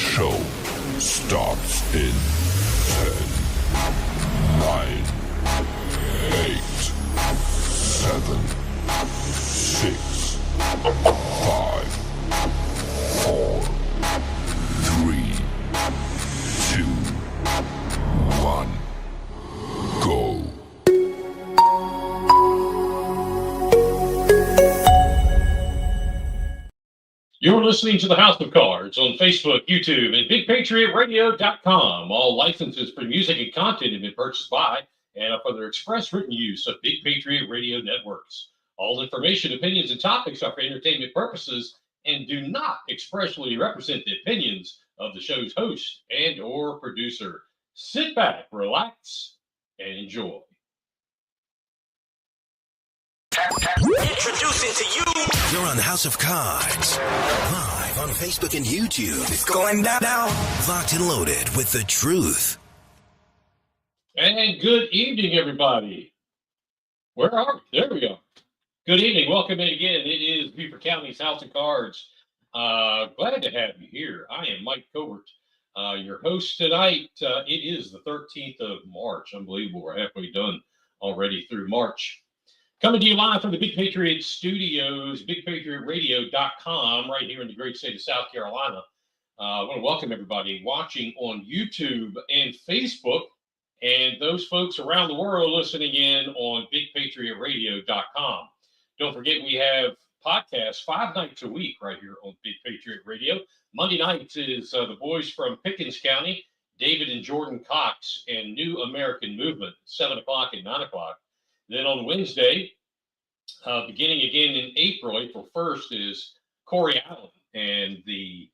show starts in 10, 9, 8, 7, 6, 5, 4, 3, 2, 1, go. You're listening to the House of Cards on Facebook, YouTube, and BigPatriotRadio.com. All licenses for music and content have been purchased by and are for their express written use of Big Patriot Radio Networks. All information, opinions, and topics are for entertainment purposes and do not expressly represent the opinions of the show's host and or producer. Sit back, relax, and enjoy. Introducing to you. You're on House of Cards, live on Facebook and YouTube. It's going down. Locked and loaded with the truth. And good evening, everybody. Where are we? There we are. Good evening. Welcome in again. It is Beaufort County's House of Cards. Glad to have you here. I am Mike Covert, your host tonight. It is the 13th of March. Unbelievable. We're halfway done already through March. Coming to you live from the Big Patriot Studios, BigPatriotRadio.com, right here in the great state of South Carolina. I want to welcome everybody watching on YouTube and Facebook, and those folks around the world listening in on BigPatriotRadio.com. Don't forget we have podcasts 5 nights a week right here on Big Patriot Radio. Monday nights is the boys from Pickens County, David and Jordan Cox, and New American Movement, 7 o'clock and 9 o'clock. Then on Wednesday, beginning again in April 1st, is Corey Allen and the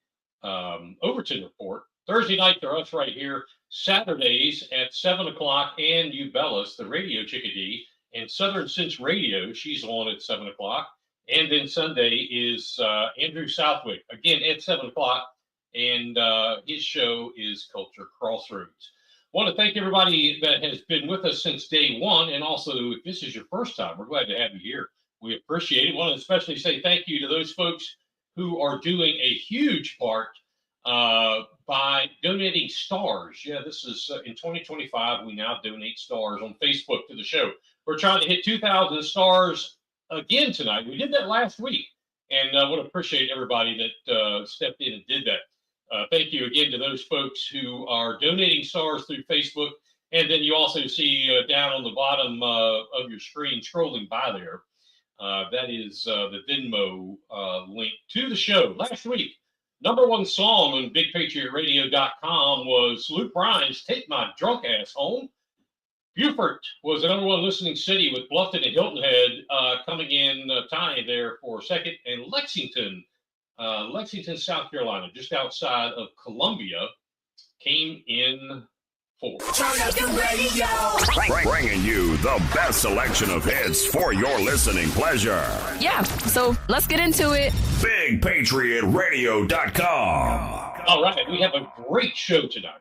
Overton Report. Thursday night, they're us right here. Saturdays at 7 o'clock, and Ubellis, the Radio Chickadee, and Southern Sense Radio, she's on at 7 o'clock. And then Sunday is Andrew Southwick, again at 7 o'clock, and his show is Culture Crossroads. I want to thank everybody that has been with us since day one, and also if this is your first time, we're glad to have you here. We appreciate it. I want to especially say thank you to those folks who are doing a huge part by donating stars. Yeah, this is in 2025, we now donate stars on Facebook to the show. We're trying to hit 2,000 stars again tonight. We did that last week, and I want to appreciate everybody that stepped in and did that. Thank you again to those folks who are donating stars through Facebook. And then you also see down on the bottom of your screen, scrolling by there, that is the Venmo link to the show. Last week, number one song on BigPatriotRadio.com was Luke Bryan's Take My Drunk Ass Home. Beaufort was the number one listening city with Bluffton and Hilton Head coming in tying there for second. And Lexington, South Carolina, just outside of Columbia, came in fourth. Turn up the radio. Bringing you the best selection of hits for your listening pleasure. Yeah, so let's get into it. BigPatriotRadio.com. All right, we have a great show tonight.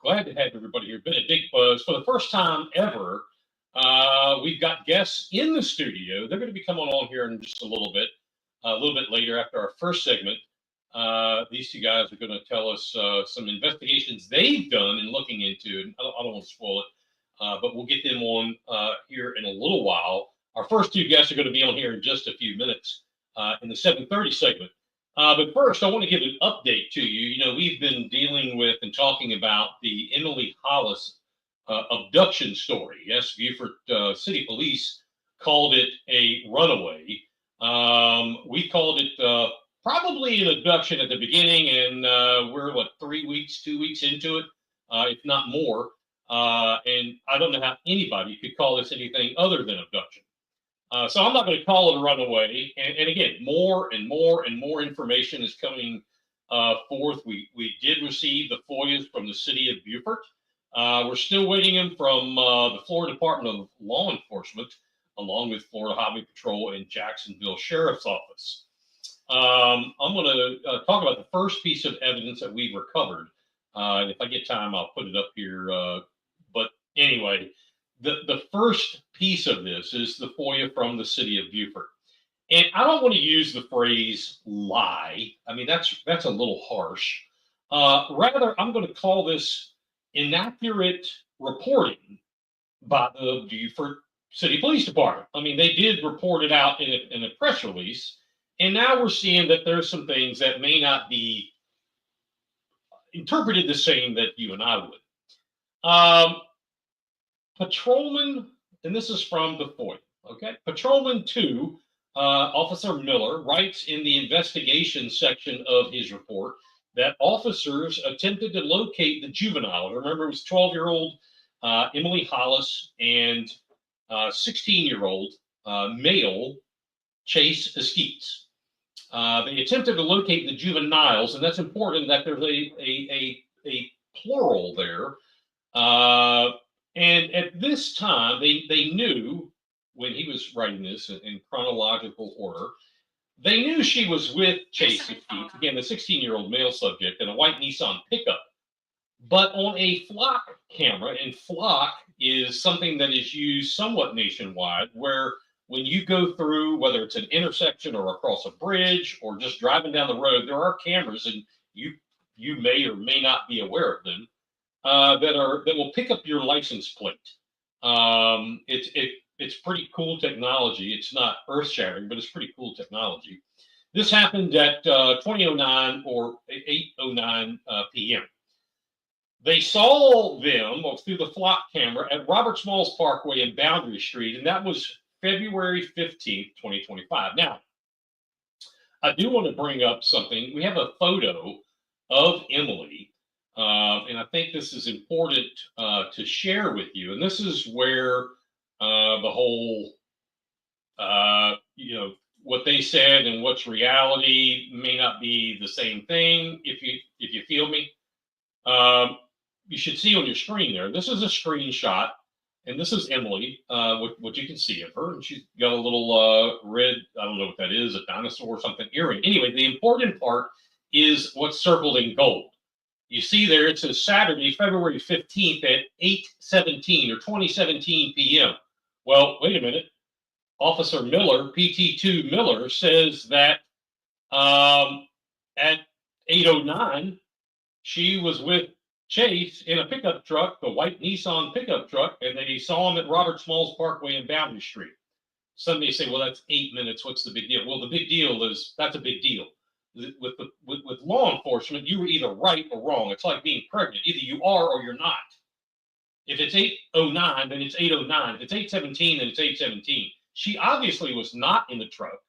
Glad to have everybody here. Been a big buzz. For the first time ever, we've got guests in the studio. They're going to be coming on here in just a little bit later after our first segment. These two guys are going to tell us some investigations they've done and looking into. And I don't want to spoil it, but we'll get them on here in a little while. Our first two guests are going to be on here in just a few minutes in the 7:30 segment. But first, I want to give an update to you. You know, we've been dealing with and talking about the Emily Hollis abduction story. Yes, Beaufort City Police called it a runaway. We called it probably an abduction at the beginning, and we're 2 weeks into it, if not more. And I don't know how anybody could call this anything other than abduction. So I'm not going to call it a runaway. And again, more and more information is coming forth. We did receive the FOIAs from the city of Beaufort. We're still waiting them from the Florida Department of Law Enforcement, along with Florida Highway Patrol and Jacksonville Sheriff's Office. I'm going to talk about the first piece of evidence that we've recovered. And if I get time, I'll put it up here. But anyway, the first piece of this is the FOIA from the city of Beaufort. And I don't want to use the phrase lie. I mean, that's a little harsh. Rather, I'm going to call this inaccurate reporting by the Beaufort City Police Department. I mean, they did report it out in a press release, and now we're seeing that there's some things that may not be interpreted the same that you and I would. Patrolman, and this is from the FOIA, okay? Patrolman 2, Officer Miller, writes in the investigation section of his report that officers attempted to locate the juvenile. Remember, it was 12-year-old Emily Hollis and 16-year-old male Chase Eskeets. They attempted to locate the juveniles, and that's important that there's a plural there. And at this time, they knew, when he was writing this in chronological order, they knew she was with Chase Eskeets, again, the 16-year-old male subject, in a white Nissan pickup. But on a flock camera, and flock is something that is used somewhat nationwide, where when you go through, whether it's an intersection or across a bridge or just driving down the road, there are cameras, and you may or may not be aware of them, that will pick up your license plate. It's pretty cool technology. It's not earth-shattering, but it's pretty cool technology. This happened at 20:09 or 8:09 p.m. They saw them through the flock camera at Robert Smalls Parkway and Boundary Street, and that was February 15th, 2025. Now, I do want to bring up something. We have a photo of Emily, and I think this is important to share with you. And this is where the whole, what they said and what's reality may not be the same thing. If you feel me, you should see on your screen there. This is a screenshot, and this is Emily. What you can see of her, and she's got a little red, I don't know what that is, a dinosaur or something earring. Anyway, the important part is what's circled in gold. You see there, it says Saturday, February 15th at 8:17 or 20:17 p.m. Well, wait a minute. Officer Miller, PT2 Miller, says that at 8:09, she was with Chase in a pickup truck, the white Nissan pickup truck, and they saw him at Robert Smalls Parkway and Boundary Street. Some may say, well, that's 8 minutes. What's the big deal? Well, the big deal is that's a big deal. With law enforcement, you were either right or wrong. It's like being pregnant. Either you are or you're not. If it's 8:09, then it's 8:09. If it's 8:17, then it's 8:17. She obviously was not in the truck.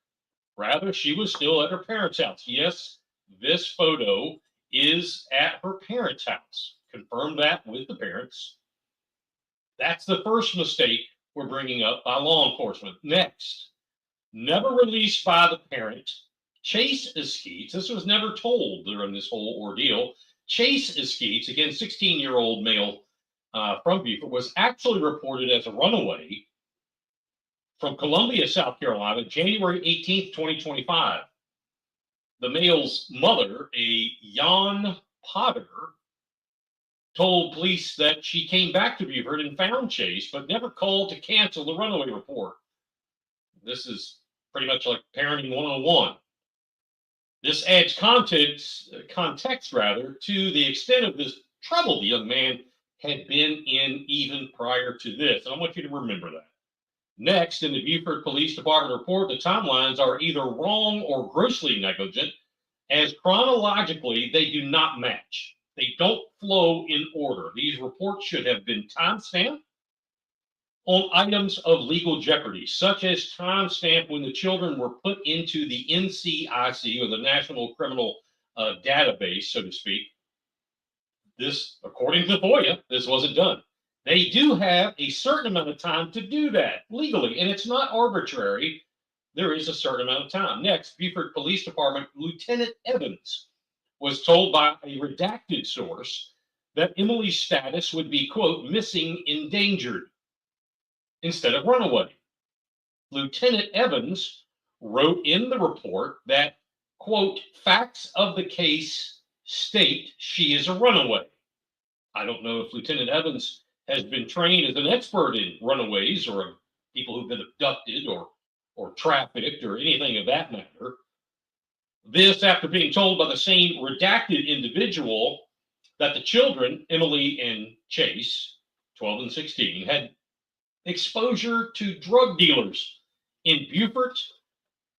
Rather, she was still at her parents' house. Yes, this photo is at her parents' house. Confirm that with the parents. That's the first mistake we're bringing up by law enforcement. Next, never released by the parent. Chase Eskeets, this was never told during this whole ordeal. Chase Eskeets, again, 16-year-old male from Beaufort, was actually reported as a runaway from Columbia, South Carolina, January 18th, 2025. The male's mother, a Jan Potter, told police that she came back to Beaufort and found Chase, but never called to cancel the runaway report. This is pretty much like parenting 101. This adds context to the extent of this trouble the young man had been in even prior to this. And I want you to remember that. Next, in the Beaufort Police Department report, the timelines are either wrong or grossly negligent, as chronologically they do not match. They don't flow in order. These reports should have been timestamped on items of legal jeopardy, such as timestamp when the children were put into the NCIC, or the National Criminal Database, so to speak. This, according to FOIA, this wasn't done. They do have a certain amount of time to do that legally, and it's not arbitrary. There is a certain amount of time. Next, Beaufort Police Department Lieutenant Evans was told by a redacted source that Emily's status would be, quote, missing, endangered, instead of runaway. Lieutenant Evans wrote in the report that, quote, facts of the case state she is a runaway. I don't know if Lieutenant Evans has been trained as an expert in runaways or people who've been abducted or trafficked or anything of that matter. This after being told by the same redacted individual that the children, Emily and Chase, 12 and 16, had exposure to drug dealers in Beaufort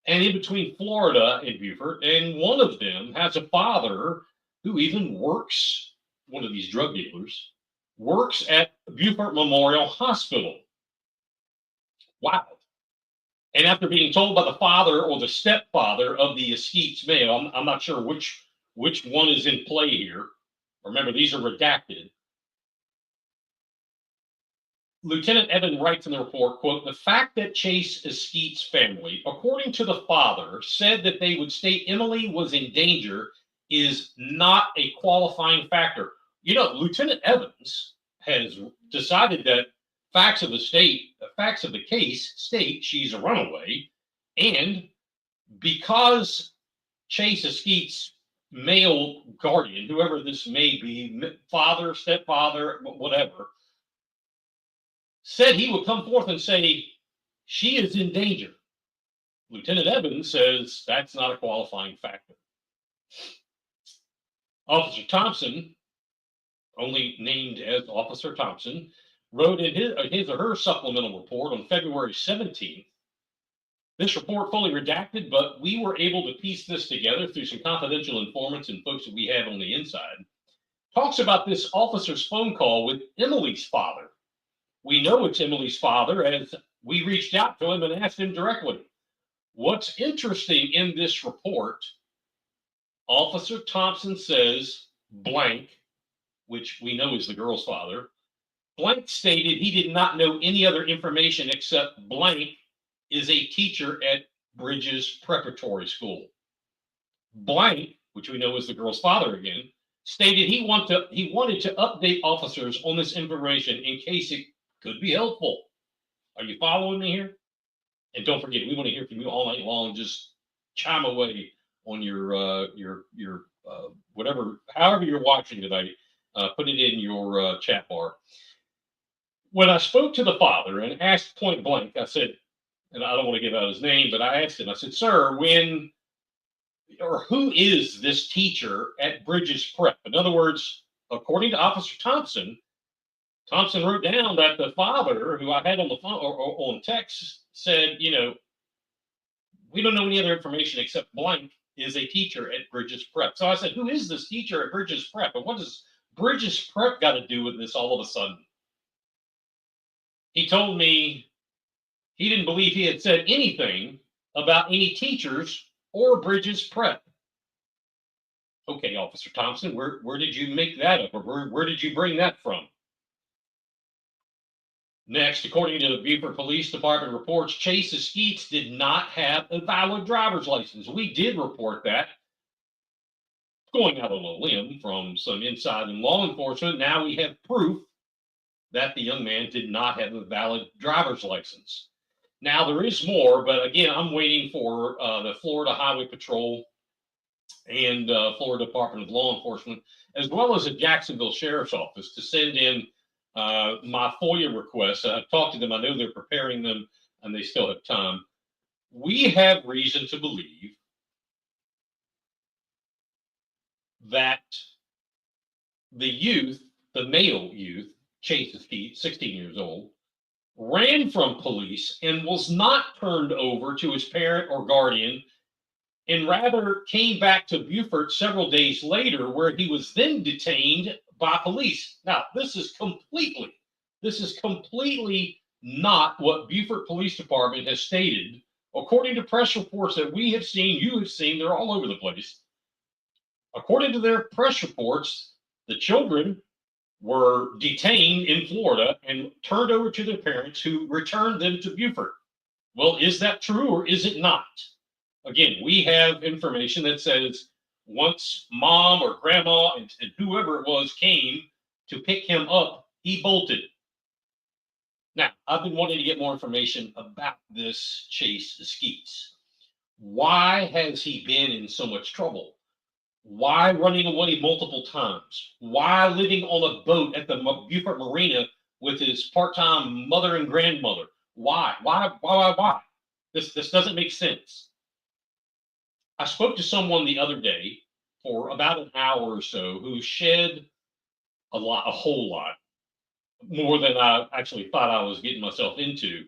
and in between Florida and Beaufort. And one of them has a father who even works, one of these drug dealers, works at Beaufort Memorial Hospital. Wow. And after being told by the father or the stepfather of the Eskeets male, I'm not sure which one is in play here. Remember, these are redacted. Lieutenant Evan writes in the report, quote, "The fact that Chase Eskeet's family, according to the father, said that they would state Emily was in danger is not a qualifying factor." You know, Lieutenant Evans has decided that facts of the case state she's a runaway, and because Chase Eskeet's male guardian, whoever this may be, father, stepfather, whatever, said he would come forth and say she is in danger, Lieutenant Evans says that's not a qualifying factor. Officer Thompson, only named as Officer Thompson, wrote in his or her supplemental report on February 17th. This report fully redacted, but we were able to piece this together through some confidential informants and folks that we have on the inside. Talks about this officer's phone call with Emily's father. We know it's Emily's father as we reached out to him and asked him directly. What's interesting in this report, Officer Thompson says blank, which we know is the girl's father. Blank stated he did not know any other information except blank is a teacher at Bridges Preparatory School. Blank, which we know is the girl's father again, stated he wanted to update officers on this information in case it could be helpful. Are you following me here? And don't forget, we want to hear from you all night long. Just chime away on your whatever, however you're watching tonight. Put it in your chat bar. When I spoke to the father and asked point blank, I said, and I don't want to give out his name, but I asked him, I said, "Sir, who is this teacher at Bridges Prep?" In other words, according to Officer Thompson, Thompson wrote down that the father, who I had on the phone or on text, said, "You know, we don't know any other information except blank is a teacher at Bridges Prep." So I said, "Who is this teacher at Bridges Prep? And what does Bridges Prep got to do with this all of a sudden?" He told me he didn't believe he had said anything about any teachers or Bridges Prep. Okay, Officer Thompson, where did you make that up, or where did you bring that from? Next, according to the Beaufort Police Department reports, Chase Eskeets did not have a valid driver's license. We did report that. Going out on a limb from some inside in law enforcement, now we have proof that the young man did not have a valid driver's license. Now, there is more, but again, I'm waiting for the Florida Highway Patrol and Florida Department of Law Enforcement, as well as the Jacksonville Sheriff's Office, to send in my FOIA requests. I've talked to them. I know they're preparing them, and they still have time. We have reason to believe that the youth, the male youth, Chase Eskeet, 16 years old, ran from police and was not turned over to his parent or guardian, and rather came back to Beaufort several days later, where he was then detained by police. Now, this is completely not what Beaufort Police Department has stated. According to press reports that we have seen, you have seen, they're all over the place. According to their press reports, the children were detained in Florida and turned over to their parents, who returned them to Beaufort. Well, is that true or is it not? Again, we have information that says once mom or grandma and whoever it was came to pick him up, he bolted. Now, I've been wanting to get more information about this Chase Eskeets. Why has he been in so much trouble? Why running away multiple times? Why living on a boat at the Beaufort Marina with his part-time mother and grandmother? Why? This doesn't make sense. I spoke to someone the other day for about an hour or so who shed a whole lot, more than I actually thought I was getting myself into.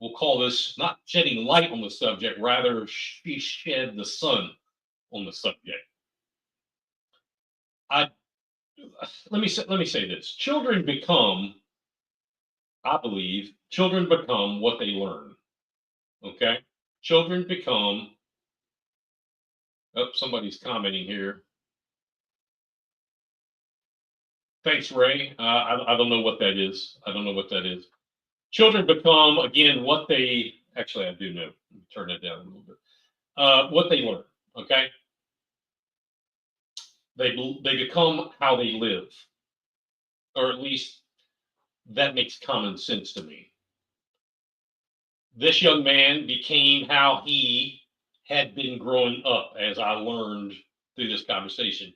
We'll call this not shedding light on the subject, rather she shed the sun on the subject. Let me say this. Children become, I believe, children become what they learn. Okay? Children become, oh, somebody's commenting here. Thanks, Ray. I don't know what that is. I don't know what that is. Children become, again, what they, actually, I do know. Let me turn that down a little bit. What they learn, okay? They become how they live, or at least that makes common sense to me. This young man became how he had been growing up, as I learned through this conversation.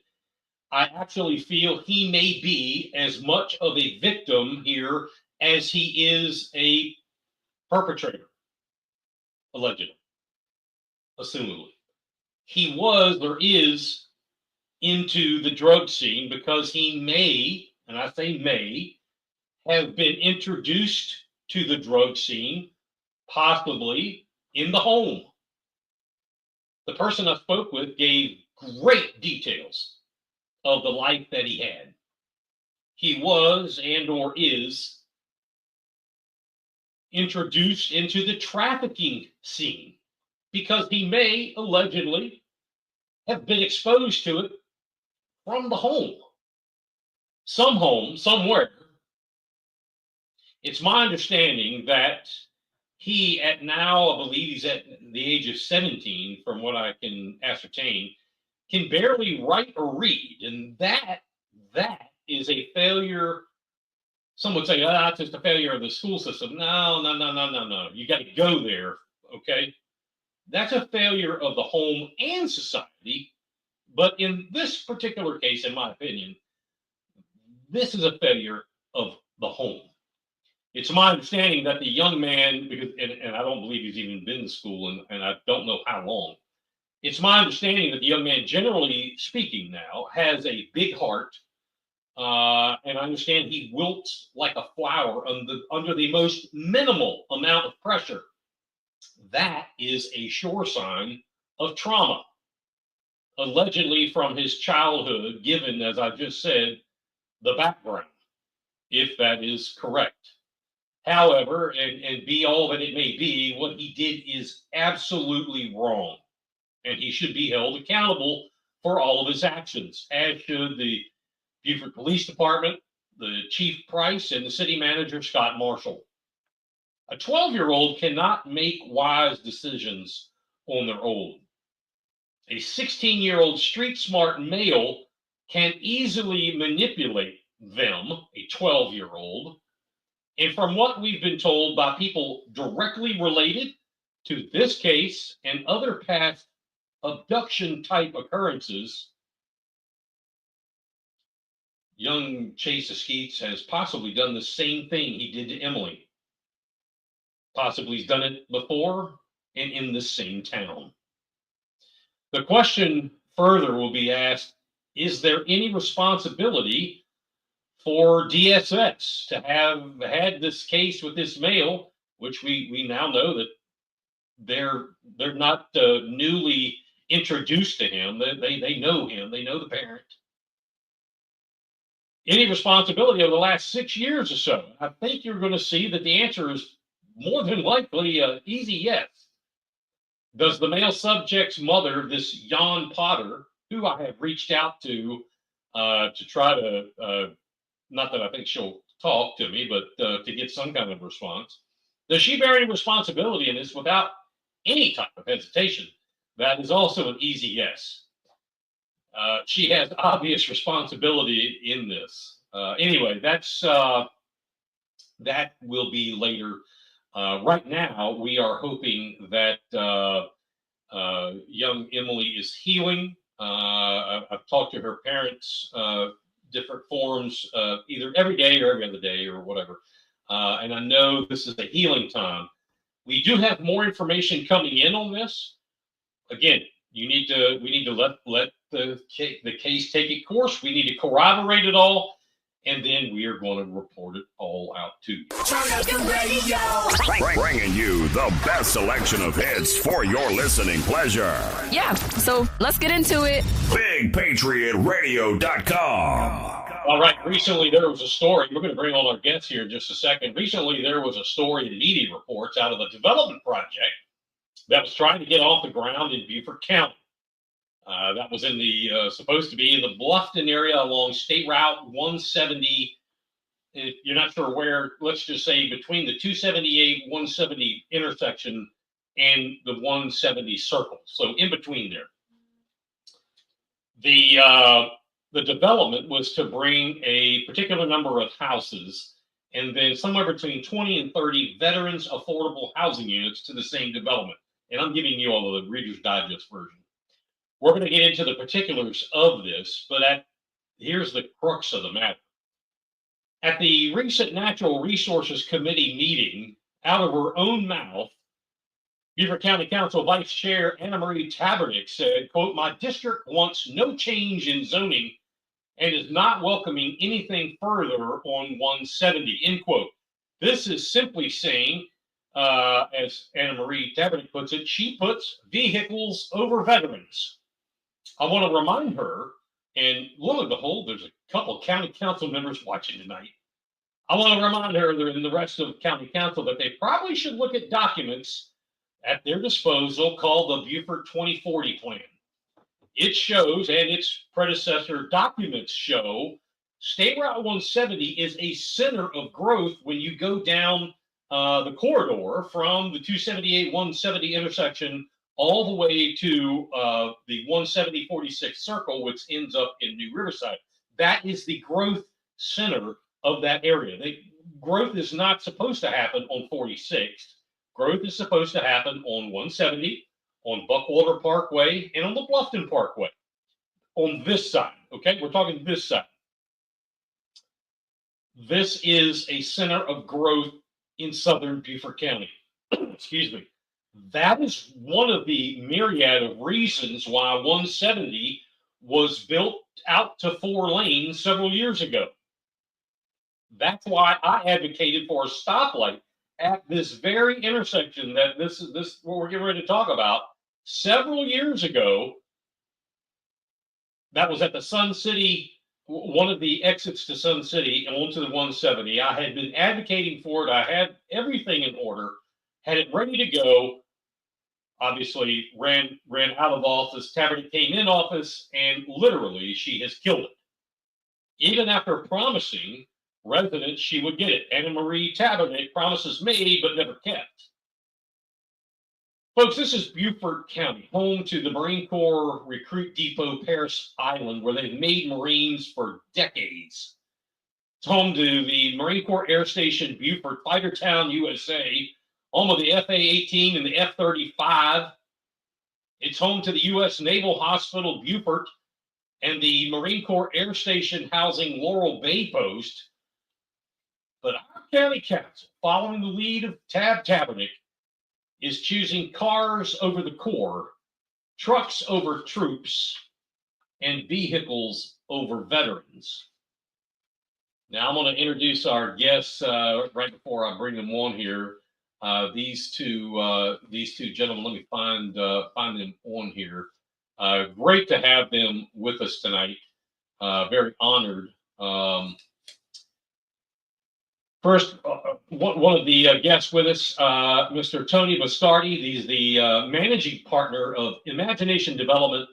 I actually feel he may be as much of a victim here as he is a perpetrator, allegedly, assumably. He was or is into the drug scene because he may, and I say may, have been introduced to the drug scene, possibly in the home. The person I spoke with gave great details of the life that he had. He was and or is introduced into the trafficking scene because he may allegedly have been exposed to it from the home. Some home, somewhere. It's my understanding that he, at now, I believe he's at the age of 17, from what I can ascertain, can barely write or read. And that is a failure. Some would say, that's just a failure of the school system. No. You got to go there, okay? That's a failure of the home and society. But in this particular case, in my opinion, this is a failure of the home. It's my understanding that the young man, because and I don't believe he's even been to school, and I don't know how long. It's my understanding that the young man, generally speaking now, has a big heart, and I understand he wilts like a flower under the most minimal amount of pressure. That is a sure sign of trauma, allegedly from his childhood, given, as I just said, the background, if that is correct. However, and be all that it may be, what he did is absolutely wrong. And he should be held accountable for all of his actions, as should the Beaufort Police Department, the Chief Price, and the city manager, Scott Marshall. A 12-year-old cannot make wise decisions on their own. A 16-year-old street-smart male can easily manipulate them, a 12-year-old. And from what we've been told by people directly related to this case and other past abduction-type occurrences, young Chase Eskeets has possibly done the same thing he did to Emily. Possibly he's done it before and in the same town. The question further will be asked, is there any responsibility for DSS to have had this case with this male, which we now know that they're not newly introduced to him. They know him. They know the parent. Any responsibility over the last 6 years or so? I think you're going to see that the answer is more than likely an easy yes. Does the male subject's mother, this Jan Potter, who I have reached out to try to, not that I think she'll talk to me, but to get some kind of response, does she bear any responsibility in this without any type of hesitation? That is also an easy yes. She has obvious responsibility in this. Anyway, that will be later. Right now, we are hoping that young Emily is healing. I've talked to her parents, different forms, either every day or every other day or whatever. And I know this is a healing time. We do have more information coming in on this. Again, we need to let the case take its course. We need to corroborate it all, and then we are going to report it all out to you. Turn up your radio. Bringing you the best selection of hits for your listening pleasure. Yeah, so let's get into it. BigPatriotRadio.com. All right. Recently, there was a story. We're going to bring on our guests here in just a second. Recently, there was a story in media reports out of a development project that was trying to get off the ground in Beaufort County. That was in the supposed to be in the Bluffton area along State Route 170. If you're not sure where, let's just say between the 278 170 intersection and the 170 circle. So in between there. The development was to bring a particular number of houses and then somewhere between 20 and 30 veterans affordable housing units to the same development. And I'm giving you all of the Reader's Digest version. We're going to get into the particulars of this, but here's the crux of the matter. At the recent Natural Resources Committee meeting, out of her own mouth, Beaufort County Council Vice Chair Anna Marie Tabernick said, quote, "My district wants no change in zoning and is not welcoming anything further on 170, end quote. This is simply saying, as Anna Marie Tabernick puts it, she puts vehicles over veterans. I want to remind her, and lo and behold, there's a couple of county council members watching tonight. I want to remind her and the rest of county council that they probably should look at documents at their disposal called the Beaufort 2040 plan. It shows, and its predecessor documents show, State Route 170 is a center of growth when you go down the corridor from the 278-170 intersection all the way to the 170-46 circle, which ends up in New Riverside. That is the growth center of that area. Growth is not supposed to happen on 46. Growth is supposed to happen on 170, on Buckwater Parkway, and on the Bluffton Parkway. On this side, okay? We're talking this side. This is a center of growth in southern Beaufort County. Excuse me. That is one of the myriad of reasons why 170 was built out to 4 lanes several years ago. That's why I advocated for a stoplight at this very intersection that this what we're getting ready to talk about several years ago. That was at the Sun City, one of the exits to Sun City and onto the 170. I had been advocating for it. I had everything in order, had it ready to go. Obviously, ran out of office. Tabernick came in office, and literally, she has killed it. Even after promising residents she would get it. Anna Marie Tabernick, promises made but never kept. Folks, this is Beaufort County, home to the Marine Corps Recruit Depot Paris Island, where they've made Marines for decades. It's home to the Marine Corps Air Station Beaufort, Fightertown, USA, home of the FA-18 and the F-35. It's home to the U.S. Naval Hospital Beaufort and the Marine Corps Air Station housing Laurel Bay Post. But our county council, following the lead of Tab Tabernick, is choosing cars over the Corps, trucks over troops, and vehicles over veterans. Now I'm going to introduce our guests right before I bring them on here. These two gentlemen. Let me find them on here. Great to have them with us tonight. Very honored. First, one of the guests with us, Mr. Tony Bastardi. He's the managing partner of Imagination Development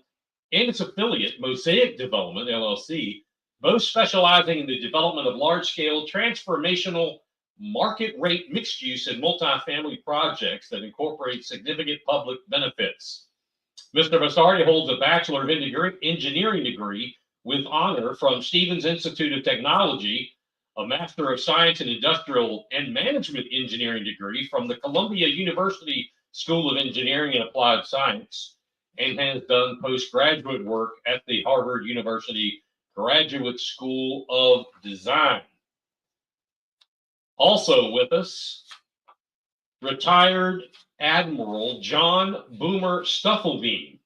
and its affiliate, Mosaic Development, LLC, both specializing in the development of large-scale, transformational, market-rate mixed-use and multifamily projects that incorporate significant public benefits. Mr. Bastardi holds a Bachelor of Engineering degree with honor from Stevens Institute of Technology, a Master of Science in Industrial and Management Engineering degree from the Columbia University School of Engineering and Applied Science, and has done postgraduate work at the Harvard University Graduate School of Design. Also with us, retired Admiral John Boomer Stuffleveen,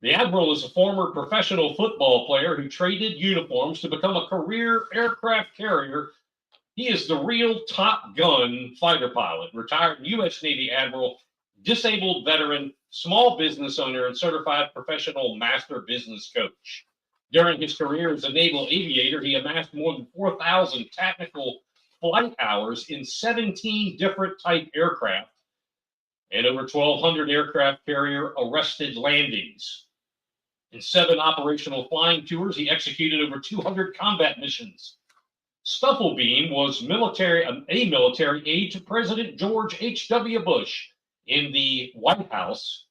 The Admiral is a former professional football player who traded uniforms to become a career aircraft carrier. He is the real Top Gun fighter pilot, retired U.S. Navy Admiral, disabled veteran, small business owner, and certified professional master business coach. During his career as a naval aviator, he amassed more than 4,000 technical flight hours in 17 different type aircraft and over 1,200 aircraft carrier arrested landings. In 7 operational flying tours, he executed over 200 combat missions. Stufflebeam was a military aide to President George H.W. Bush in the White House,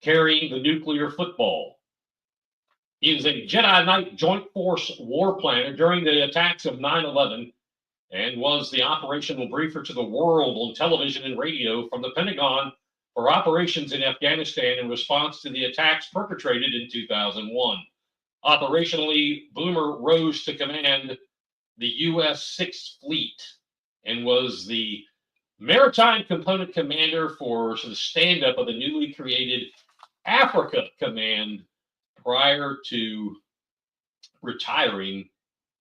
carrying the nuclear football. He was a Jedi Knight Joint Force war planner during the attacks of 9/11 and was the operational briefer to the world on television and radio from the Pentagon for operations in Afghanistan in response to the attacks perpetrated in 2001. Operationally, Boomer rose to command the U.S. 6th Fleet and was the maritime component commander for the stand-up of the newly created Africa Command prior to retiring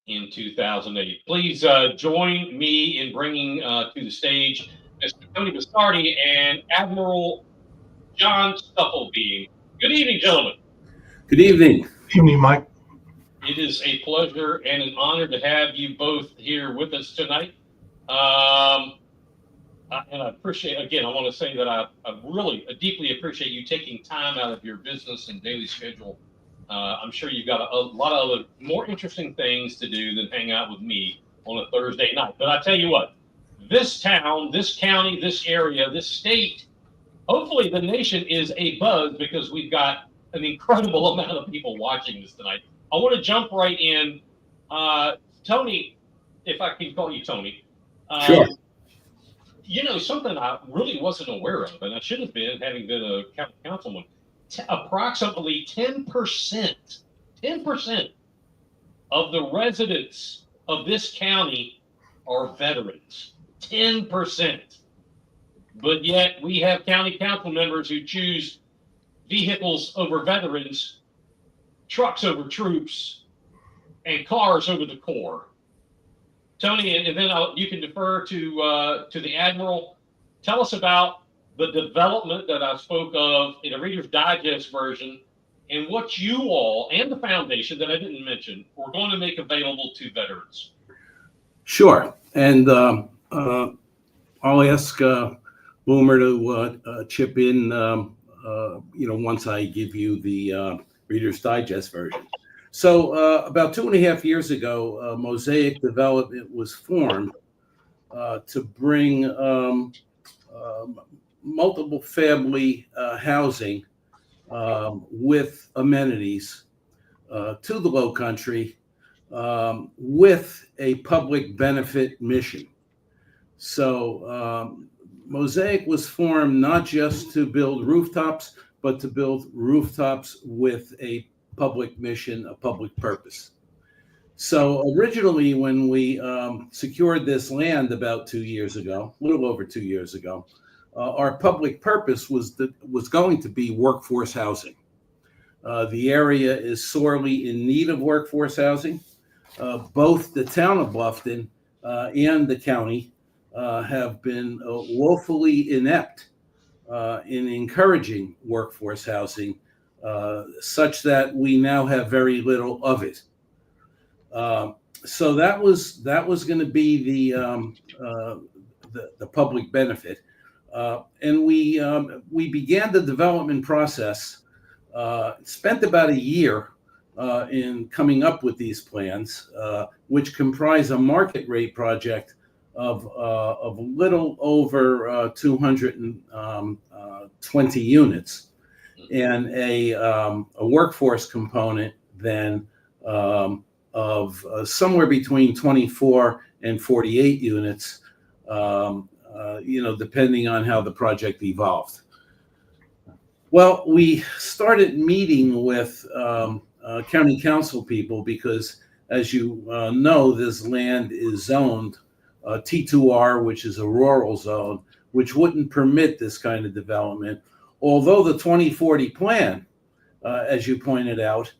in 2008. Please join me in bringing to the stage Mr. Tony Bastardi and Admiral John Stufflebeam. Good evening, gentlemen. Good evening. Evening, Mike. It is a pleasure and an honor to have you both here with us tonight. And I appreciate, again, I want to say that I deeply appreciate you taking time out of your business and daily schedule. I'm sure you've got a lot of other more interesting things to do than hang out with me on a Thursday night. But I tell you what, this town, this county, this area, this state, hopefully the nation is a buzz because we've got an incredible amount of people watching this tonight. I want to jump right in. Tony, if I can call you Tony. Sure. You know, something I really wasn't aware of, and I should have been, having been a county councilman, approximately 10% of the residents of this county are veterans. 10%. But yet we have county council members who choose vehicles over veterans, trucks over troops, and cars over the Corps. Tony, and then you can defer to the Admiral. Tell us about the development that I spoke of in a Reader's Digest version and what you all and the foundation that I didn't mention are going to make available to veterans. Sure. And I'll ask Boomer to chip in, once I give you the Reader's Digest version. So about 2.5 years ago, Mosaic Development was formed to bring multiple family housing with amenities to the Low Country with a public benefit mission. So Mosaic was formed not just to build rooftops, but to build rooftops with a public mission, a public purpose. So originally, when we secured this land about 2 years ago, a little over 2 years ago, our public purpose was going to be workforce housing. The area is sorely in need of workforce housing. Both the town of Bluffton and the county have been woefully inept in encouraging workforce housing, such that we now have very little of it. So that was going to be the public benefit, and we began the development process. Spent about a year in coming up with these plans, which comprise a market rate project of a little over 220 units, and a workforce component then of somewhere between 24 and 48 units, depending on how the project evolved. Well, we started meeting with county council people because, as you know, this land is zoned T2R, which is a rural zone, which wouldn't permit this kind of development. Although the 2040 plan as you pointed out,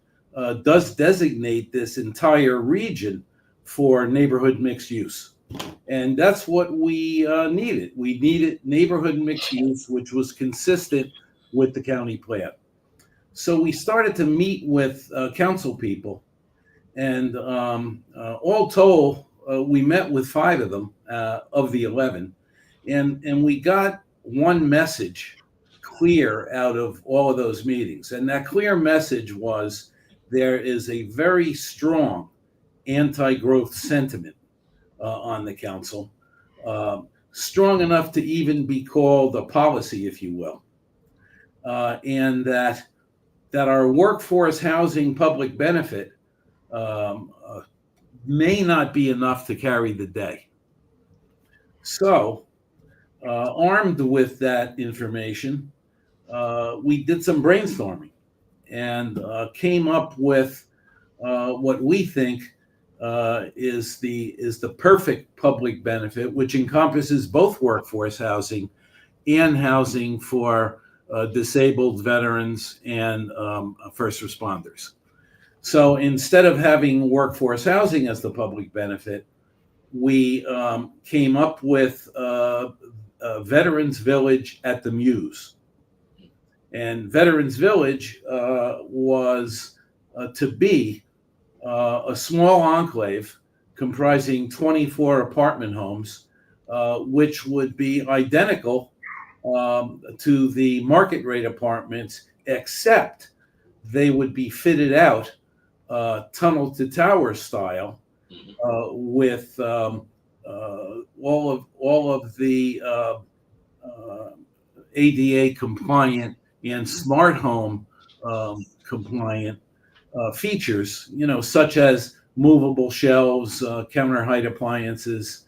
does designate this entire region for neighborhood mixed use. And that's what we needed. We needed neighborhood mixed use, which was consistent with the county plan. So we started to meet with council people, and all told, we met with 5 of them of the 11, and we got one message clear out of all of those meetings. And that clear message was there is a very strong anti-growth sentiment on the council, strong enough to even be called a policy, if you will, and that our workforce housing public benefit may not be enough to carry the day. So, armed with that information, we did some brainstorming and came up with what we think is the perfect public benefit, which encompasses both workforce housing and housing for disabled veterans and first responders. So instead of having workforce housing as the public benefit, we came up with Veterans Village at the Muse. And Veterans Village was to be a small enclave comprising 24 apartment homes, which would be identical to the market rate apartments, except they would be fitted out tunnel to tower style with all of the ADA compliant and smart home compliant features, such as movable shelves, counter height appliances,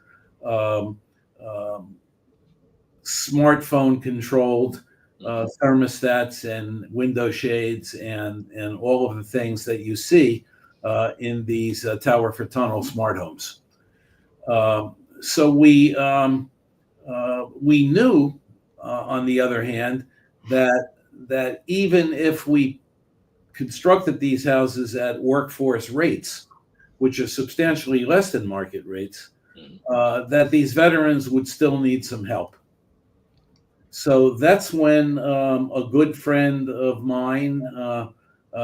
smartphone controlled thermostats and window shades, and all of the things that you see in these tower for tunnel smart homes. So we knew, on the other hand, that even if we constructed these houses at workforce rates, which are substantially less than market rates, that these veterans would still need some help. So that's when a good friend of mine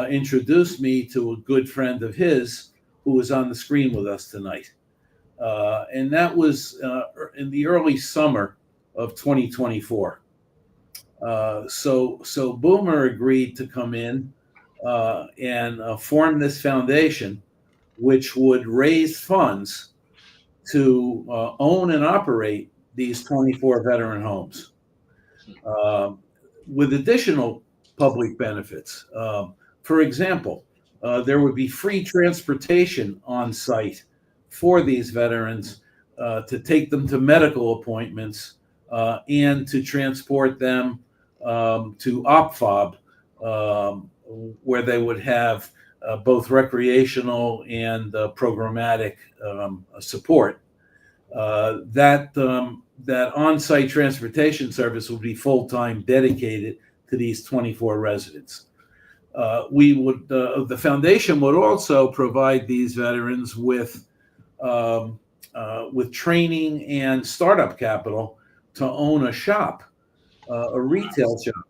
introduced me to a good friend of his who was on the screen with us tonight. And that was in the early summer of 2024. So Boomer agreed to come in and form this foundation, which would raise funds to own and operate these 24 veteran homes with additional public benefits. For example, there would be free transportation on site for these veterans to take them to medical appointments and to transport them to OPFOB, where they would have both recreational and programmatic support. That on-site transportation service would be full-time dedicated to these 24 residents. The foundation would also provide these veterans with training and startup capital to own a shop, a retail shop,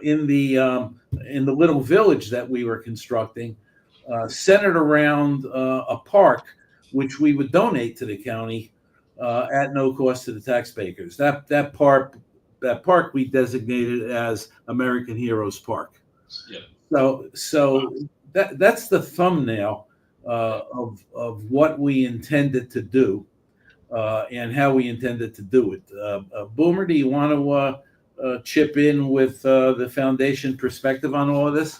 in the little village that we were constructing, centered around a park, which we would donate to the county at no cost to the taxpayers. That park we designated as American Heroes Park. Yeah. So that's the thumbnail of what we intended to do and how we intended to do it. Boomer, do you want to chip in with the foundation perspective on all of this?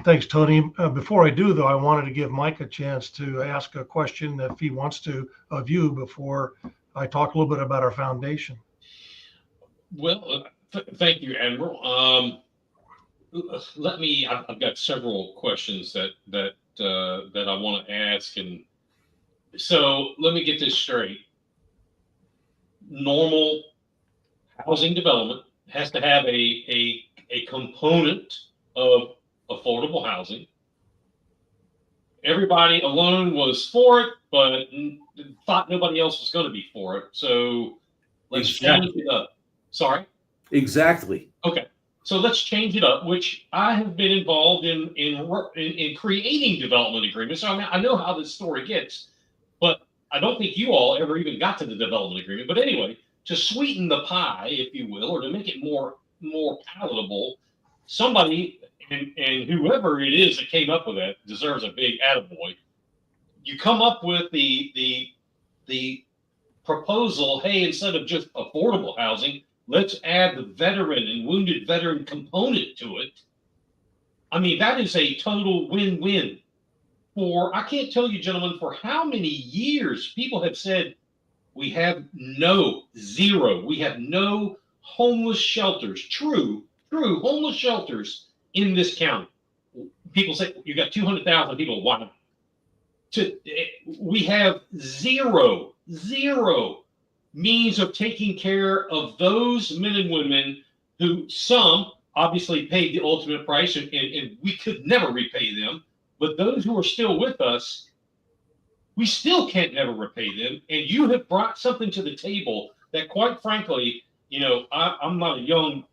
Thanks, Tony. Before I do, though, I wanted to give Mike a chance to ask a question if he wants to of you before I talk a little bit about our foundation. Well, thank you, Admiral. I've got several questions that I want to ask, and so let me get this straight. Normal housing development has to have a a component of affordable housing. Everybody alone was for it, but thought nobody else was going to be for it. So let's change it up. Sorry? Exactly. Okay. So let's change it up, which I have been involved in creating development agreements. So I know how this story gets, but I don't think you all ever even got to the development agreement. But anyway, to sweeten the pie, if you will, or to make it more palatable, somebody and whoever it is that came up with that deserves a big attaboy. You come up with the proposal, hey, instead of just affordable housing, let's add the veteran and wounded veteran component to it. I mean, that is a total win-win. I can't tell you, gentlemen, for how many years people have said we have zero. We have no homeless shelters, true homeless shelters in this county. People say you got 200,000 people. Why not? We have zero means of taking care of those men and women who some obviously paid the ultimate price and we could never repay them. But those who are still with us, we still can't never repay them. And you have brought something to the table that, quite frankly, I'm not a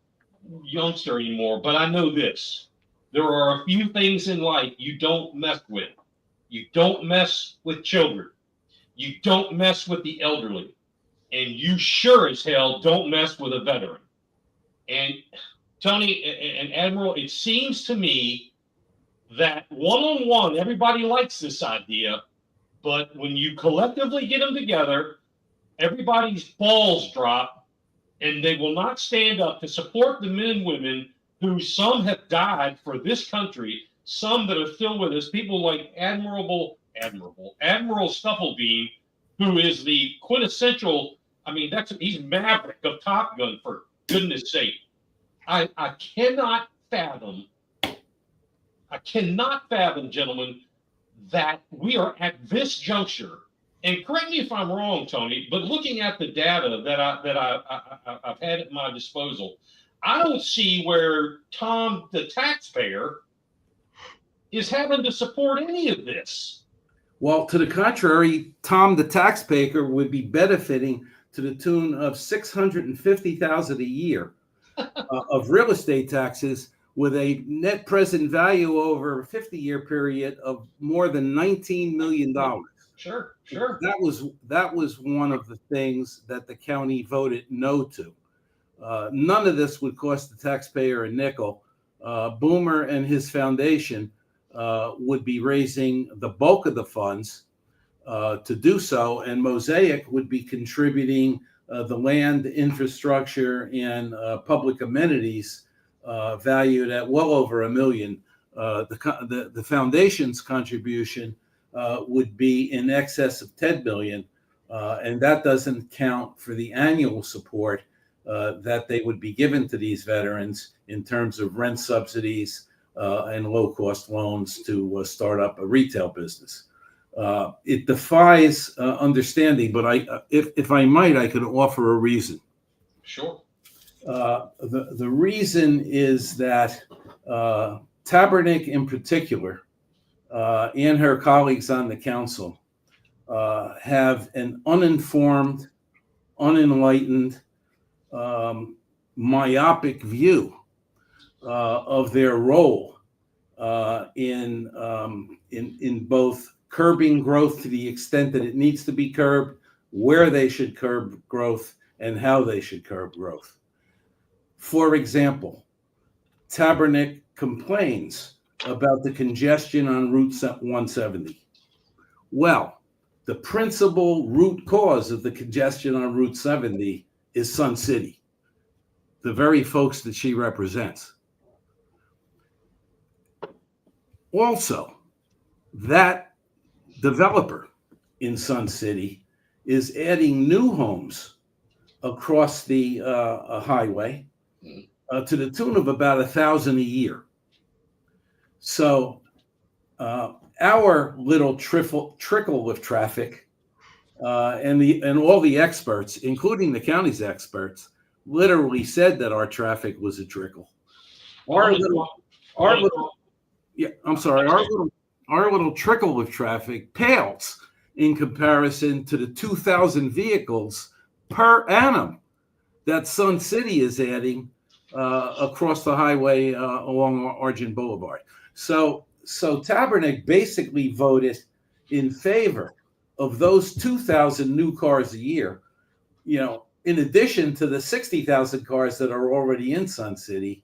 youngster anymore, but I know this. There are a few things in life you don't mess with. You don't mess with children. You don't mess with the elderly. And you sure as hell don't mess with a veteran. And Tony and Admiral, it seems to me that one-on-one, everybody likes this idea, but when you collectively get them together, everybody's balls drop, and they will not stand up to support the men and women who some have died for this country, some that are still with us, people like Admiral Stufflebeam, who is the quintessential, he's Maverick of Top Gun, for goodness sake. I cannot fathom, gentlemen, that we are at this juncture, and correct me if I'm wrong, Tony, but looking at the data that I've had at my disposal, I don't see where Tom, the taxpayer, is having to support any of this. Well, to the contrary, Tom, the taxpayer, would be benefiting to the tune of $650,000 a year of real estate taxes, with a net present value over a 50-year period of more than $19 million. Sure. That was one of the things that the county voted no to. None of this would cost the taxpayer a nickel. Boomer and his foundation would be raising the bulk of the funds to do so, and Mosaic would be contributing the land, infrastructure, and public amenities valued at well over $1 million. The foundation's contribution would be in excess of $10 million, and that doesn't count for the annual support that they would be given to these veterans in terms of rent subsidies and low-cost loans to start up a retail business. It defies understanding, but if I might, I could offer a reason. Sure. The reason is that Tabernick in particular and her colleagues on the council have an uninformed, unenlightened, myopic view of their role in both curbing growth to the extent that it needs to be curbed, where they should curb growth, and how they should curb growth. For example, Tabernick complains about the congestion on Route 170. Well, the principal root cause of the congestion on Route 70 is Sun City, the very folks that she represents. Also, that developer in Sun City is adding new homes across the highway to the tune of about 1,000 a year. So our little trickle of traffic and all the experts, including the county's experts, literally said that our traffic was a trickle. our little, yeah, I'm sorry, our little trickle of traffic pales in comparison to the 2,000 vehicles per annum that Sun City is adding across the highway along Argent Boulevard. So Tabernick basically voted in favor of those 2,000 new cars a year, in addition to the 60,000 cars that are already in Sun City,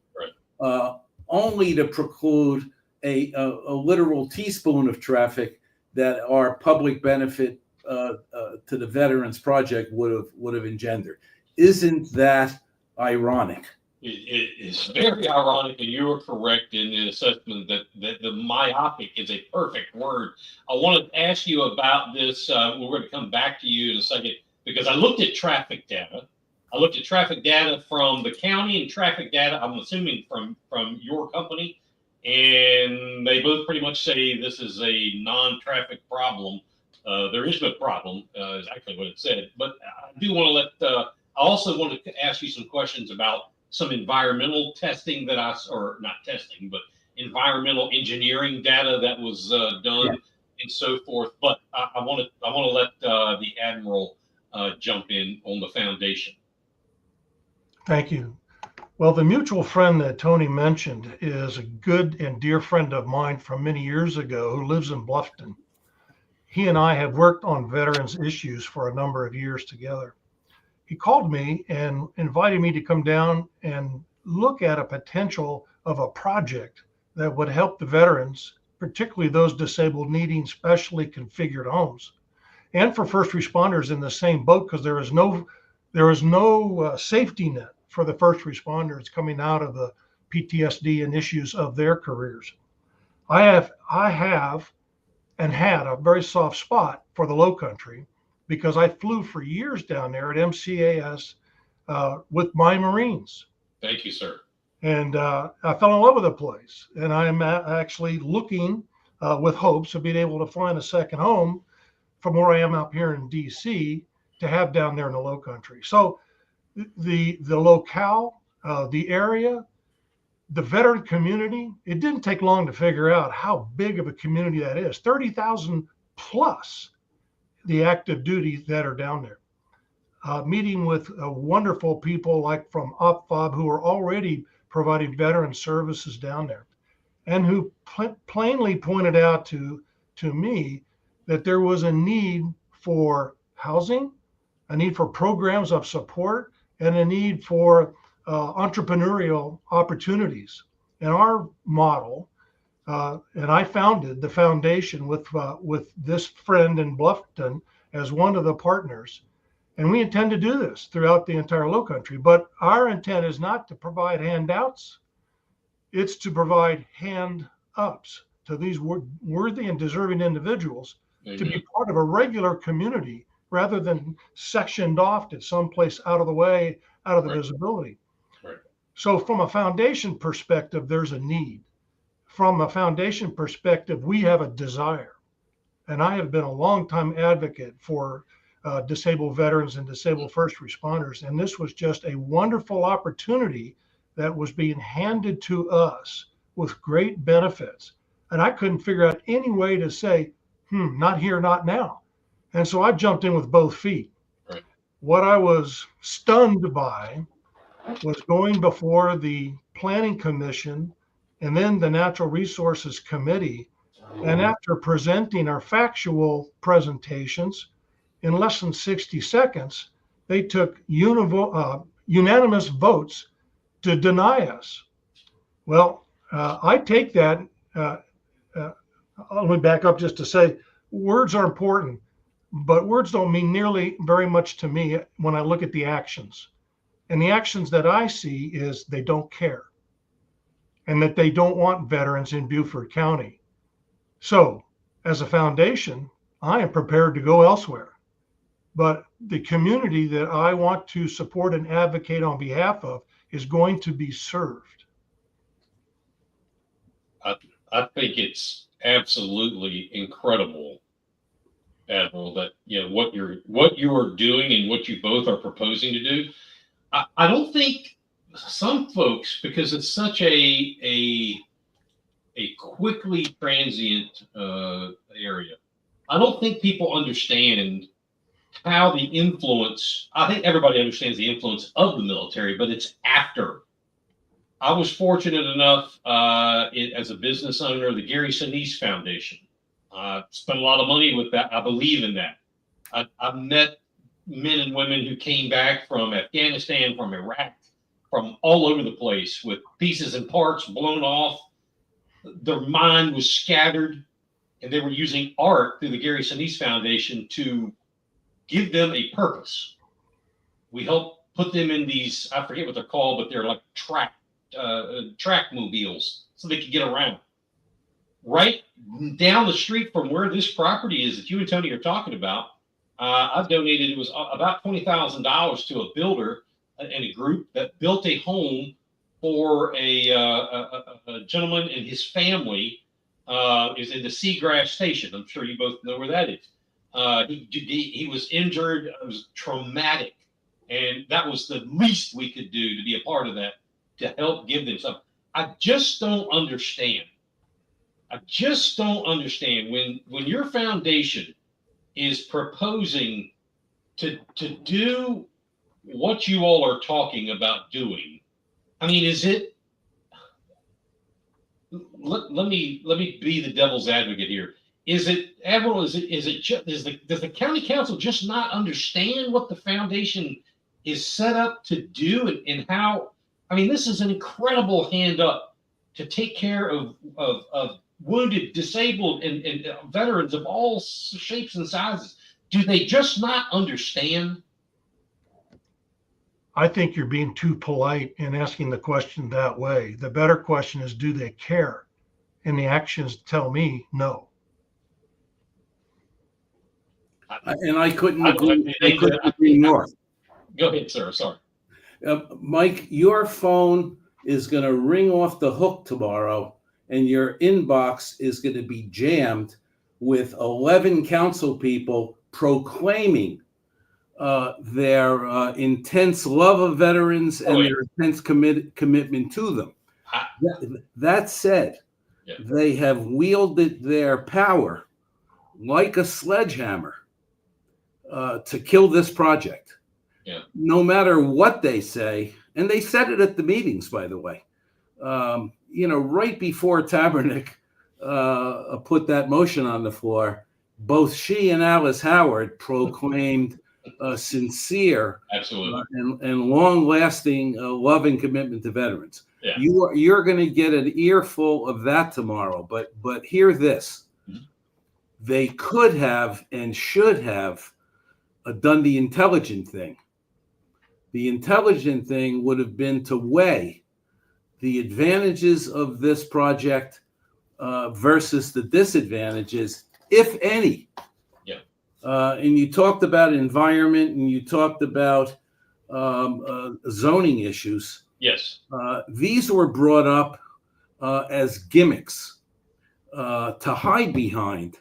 Right. Only to preclude a literal teaspoon of traffic that our public benefit to the Veterans Project would have engendered. Isn't that ironic? It is very ironic, and you are correct in the assessment that the myopic is a perfect word. I wanted to ask you about this. We're going to come back to you in a second because I looked at traffic data. I looked at traffic data from the county and traffic data, I'm assuming from your company, and they both pretty much say this is a non-traffic problem. There is no problem, is actually what it said. But I do want to I also wanted to ask you some questions about some environmental testing or not testing, but environmental engineering data that was done and so forth. But I want to let the Admiral jump in on the foundation. Thank you. Well, the mutual friend that Tony mentioned is a good and dear friend of mine from many years ago who lives in Bluffton. He and I have worked on veterans issues for a number of years together. He called me and invited me to come down and look at a potential of a project that would help the veterans, particularly those disabled needing specially configured homes, and for first responders in the same boat, because there is no safety net for the first responders coming out of the PTSD and issues of their careers. I have and had a very soft spot for the Lowcountry, because I flew for years down there at MCAS with my Marines. Thank you, sir. And I fell in love with the place. And I'm actually looking with hopes of being able to find a second home from where I am up here in DC to have down there in the Lowcountry. So the locale, the area, the veteran community, it didn't take long to figure out how big of a community that is. 30,000 plus the active duty that are down there. Meeting with wonderful people like from OPFOB who are already providing veteran services down there, and who plainly pointed out to me that there was a need for housing, a need for programs of support, and a need for entrepreneurial opportunities. And our model, and I founded the foundation with this friend in Bluffton as one of the partners. And we intend to do this throughout the entire Lowcountry. But our intent is not to provide handouts. It's to provide hand-ups to these worthy and deserving individuals to be part of a regular community rather than sectioned off to someplace out of the way, out of the visibility. Right. So from a foundation perspective, there's a need. From a foundation perspective, we have a desire. And I have been a longtime advocate for disabled veterans and disabled first responders. And this was just a wonderful opportunity that was being handed to us with great benefits. And I couldn't figure out any way to say, not here, not now. And so I jumped in with both feet. Right. What I was stunned by was going before the Planning Commission and then the Natural Resources Committee. And after presenting our factual presentations, in less than 60 seconds, they took unanimous votes to deny us. Well, I take that, let me back up just to say, words are important, but words don't mean nearly very much to me when I look at the actions. And the actions that I see is they don't care, and that they don't want veterans in Beaufort County. So as a foundation, I am prepared to go elsewhere. But the community that I want to support and advocate on behalf of is going to be served. I think it's absolutely incredible, Admiral, that what you are doing and what you both are proposing to do. I don't think some folks, because it's such a quickly transient area, I don't think people understand how the influence. I think everybody understands the influence of the military, but it's after. I was fortunate enough as a business owner, the Gary Sinise Foundation. Spent a lot of money with that. I believe in that. I've met men and women who came back from Afghanistan, from Iraq, from all over the place with pieces and parts blown off. Their mind was scattered, and they were using art through the Gary Sinise Foundation to give them a purpose. We help put them in these, I forget what they're called, but they're like track mobiles so they can get around. Right down the street from where this property is that you and Tony are talking about, I donated, it was about $20,000 to a builder and a group that built a home for a gentleman and his family. Is in the Seagrass Station. I'm sure you both know where that is. He was injured. It was traumatic, and that was the least we could do to be a part of that, to help give them something. I just don't understand. When your foundation is proposing to do what you all are talking about doing. I mean, is it? Let me be the devil's advocate here. Is it, Admiral? Does the county council just not understand what the foundation is set up to do and how? I mean, this is an incredible hand up to take care of wounded, disabled, and veterans of all shapes and sizes. Do they just not understand? I think you're being too polite in asking the question that way. The better question is, do they care? And the actions tell me no. And I couldn't agree more. Go ahead, sir. Sorry. Mike, your phone is going to ring off the hook tomorrow, and your inbox is going to be jammed with 11 council people proclaiming their intense love of veterans and their intense commitment to them. That said, they have wielded their power like a sledgehammer to kill this project. Yeah. No matter what they say, and they said it at the meetings, by the way. Right before Tabernick put that motion on the floor, both she and Alice Howard proclaimed sincere and long-lasting love and commitment to veterans. Yeah. You're going to get an earful of that tomorrow. But hear this: they could have and should have done the intelligent thing. The intelligent thing would have been to weigh the advantages of this project versus the disadvantages, if any. Yeah. And you talked about environment, and you talked about zoning issues. Yes. These were brought up as gimmicks to hide behind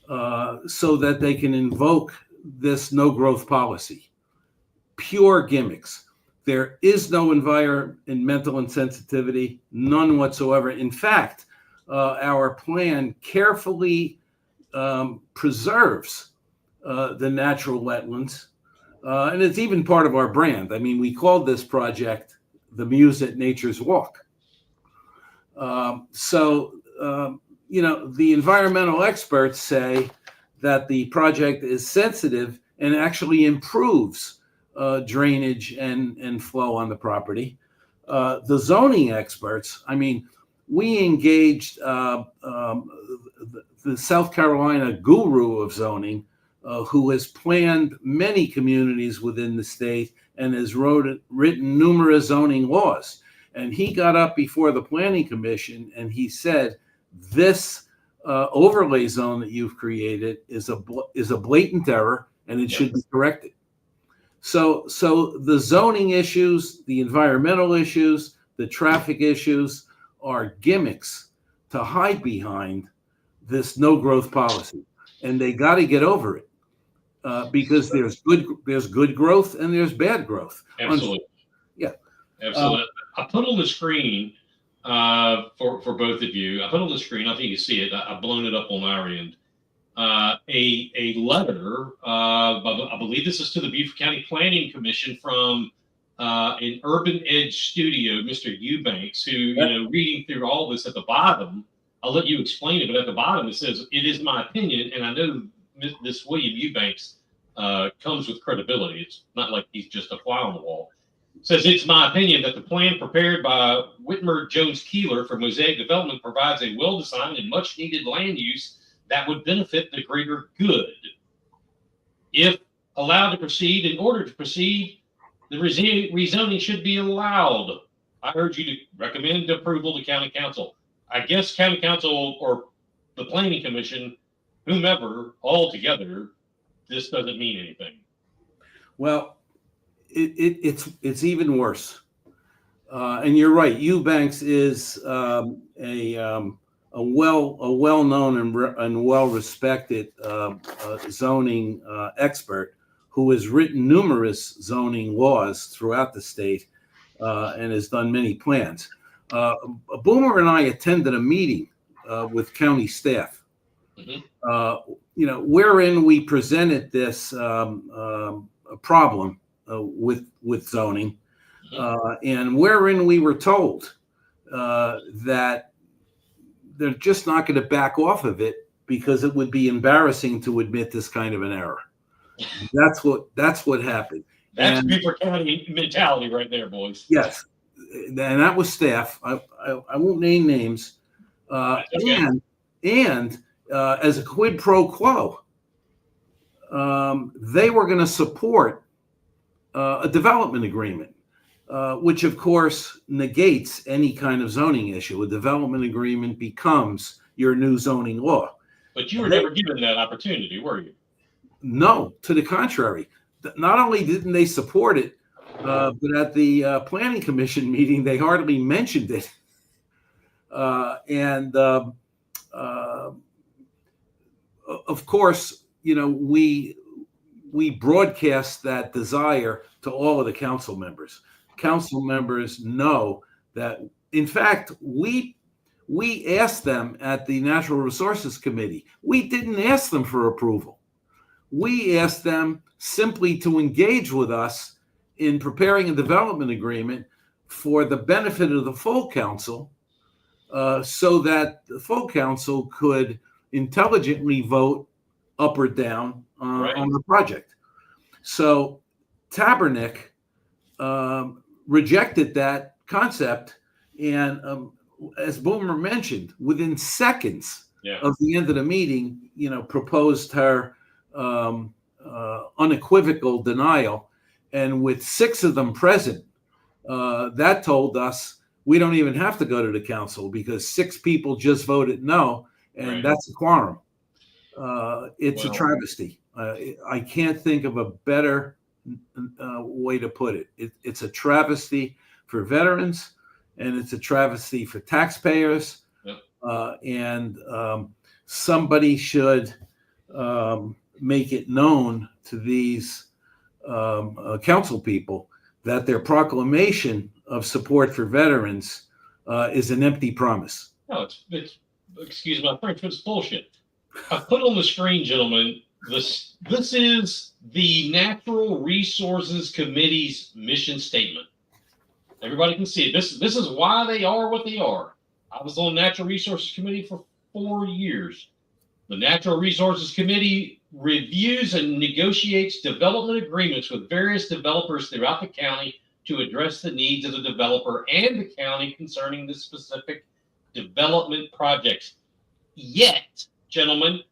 so that they can invoke this no-growth policy. Pure gimmicks. There is no environmental insensitivity, none whatsoever. In fact, our plan carefully preserves the natural wetlands, and it's even part of our brand. I mean, we called this project the Muse at Nature's Walk. The environmental experts say that the project is sensitive and actually improves drainage and flow on the property. The zoning experts, I mean, we engaged the South Carolina guru of zoning, who has planned many communities within the state and has written numerous zoning laws. And he got up before the Planning Commission and he said, this overlay zone that you've created is a blatant error, and it should be corrected. So the zoning issues, the environmental issues, the traffic issues are gimmicks to hide behind this no-growth policy, and they got to get over it because there's good growth and there's bad growth. Absolutely. Absolutely. I put on the screen for both of you. I put on the screen. I think you see it. I've blown it up on our end. A letter. I believe this is to the Beaufort County Planning Commission from an Urban Edge studio, Mr. Eubanks, who reading through all this at the bottom. I'll let you explain it, but at the bottom it says, "It is my opinion," and I know this William Eubanks comes with credibility. It's not like he's just a fly on the wall. It says, "It's my opinion that the plan prepared by Whitmer Jones Keeler for Mosaic Development provides a well-designed and much-needed land use that would benefit the greater good. If allowed to proceed, in order to proceed, the rezoning should be allowed. I urge you to recommend approval to County Council." I guess County Council or the Planning Commission, whomever, all together, this doesn't mean anything. Well, it's even worse. And you're right. Eubanks is a well-known and well-respected zoning expert who has written numerous zoning laws throughout the state and has done many plans. Boomer and I attended a meeting with county staff, wherein we presented this problem with zoning, and wherein we were told that they're just not going to back off of it because it would be embarrassing to admit this kind of an error. That's what happened. That's Beaufort County mentality right there, boys. Yes. And that was staff. I won't name names. Okay. And as a quid pro quo, they were going to support a development agreement, which of course negates any kind of zoning issue. A development agreement becomes your new zoning law. But you were never given that opportunity, were you? No, to the contrary. Not only didn't they support it, but at the Planning Commission meeting, they hardly mentioned it. Of course, we broadcast that desire to all of the council members. Council members know that, in fact, we asked them at the Natural Resources Committee. We didn't ask them for approval. We asked them simply to engage with us in preparing a development agreement for the benefit of the full council, so that the full council could intelligently vote up or down on the project. So Tabernick rejected that concept, and as Boomer mentioned, within seconds of the end of the meeting, proposed her unequivocal denial. And with 6 of them present, that told us we don't even have to go to the council because 6 people just voted no, and that's a quorum. It's a travesty. I can't think of a better way to put it. It's a travesty for veterans, and it's a travesty for taxpayers. And somebody should make it known to these council people that their proclamation of support for veterans is an empty promise. No, it's excuse my French, but it's bullshit. I put on the screen, gentlemen, this is the Natural Resources Committee's mission statement. Everybody can see it. This is why they are what they are. I was on the Natural Resources Committee for 4 years. The Natural Resources Committee reviews and negotiates development agreements with various developers throughout the county to address the needs of the developer and the county concerning the specific development projects. Yet, gentlemen,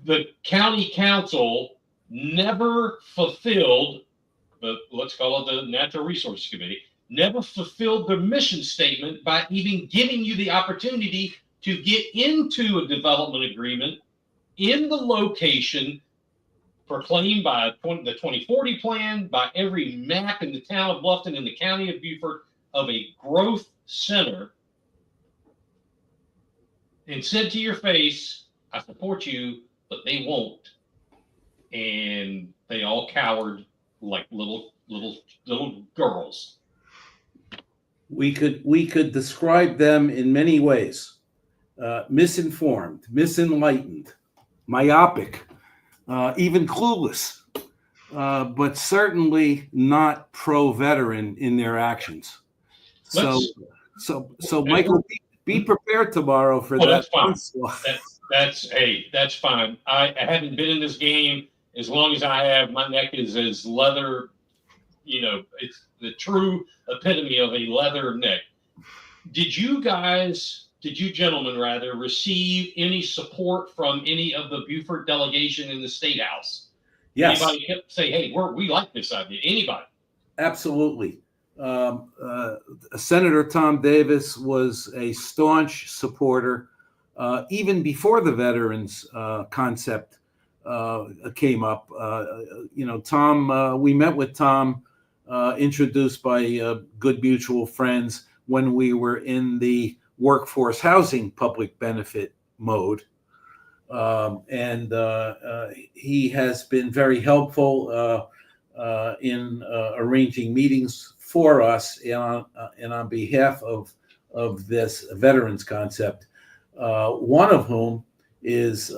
the county council never fulfilled let's call it the Natural Resources Committee, never fulfilled their mission statement by even giving you the opportunity to get into a development agreement in the location proclaimed by the 2040 plan, by every map in the town of Bluffton and the county of Beaufort, of a growth center, and said to your face, I support you, but they won't. And they all cowered like little girls. We could describe them in many ways: misinformed, misenlightened, myopic, even clueless, but certainly not pro-veteran in their actions. So, Michael, be prepared tomorrow for that. That's fine. That's fine. I haven't been in this game as long as I have. My neck is as leather. It's the true epitome of a leather neck. Did you gentlemen receive any support from any of the Beaufort delegation in the State House? Yes. Anybody kept say, hey, we like this idea? Anybody? Absolutely. Senator Tom Davis was a staunch supporter, even before the veterans concept came up. Tom, we met with Tom, introduced by good mutual friends when we were in the workforce housing public benefit mode. And he has been very helpful in arranging meetings for us and on behalf of this veterans concept, one of whom is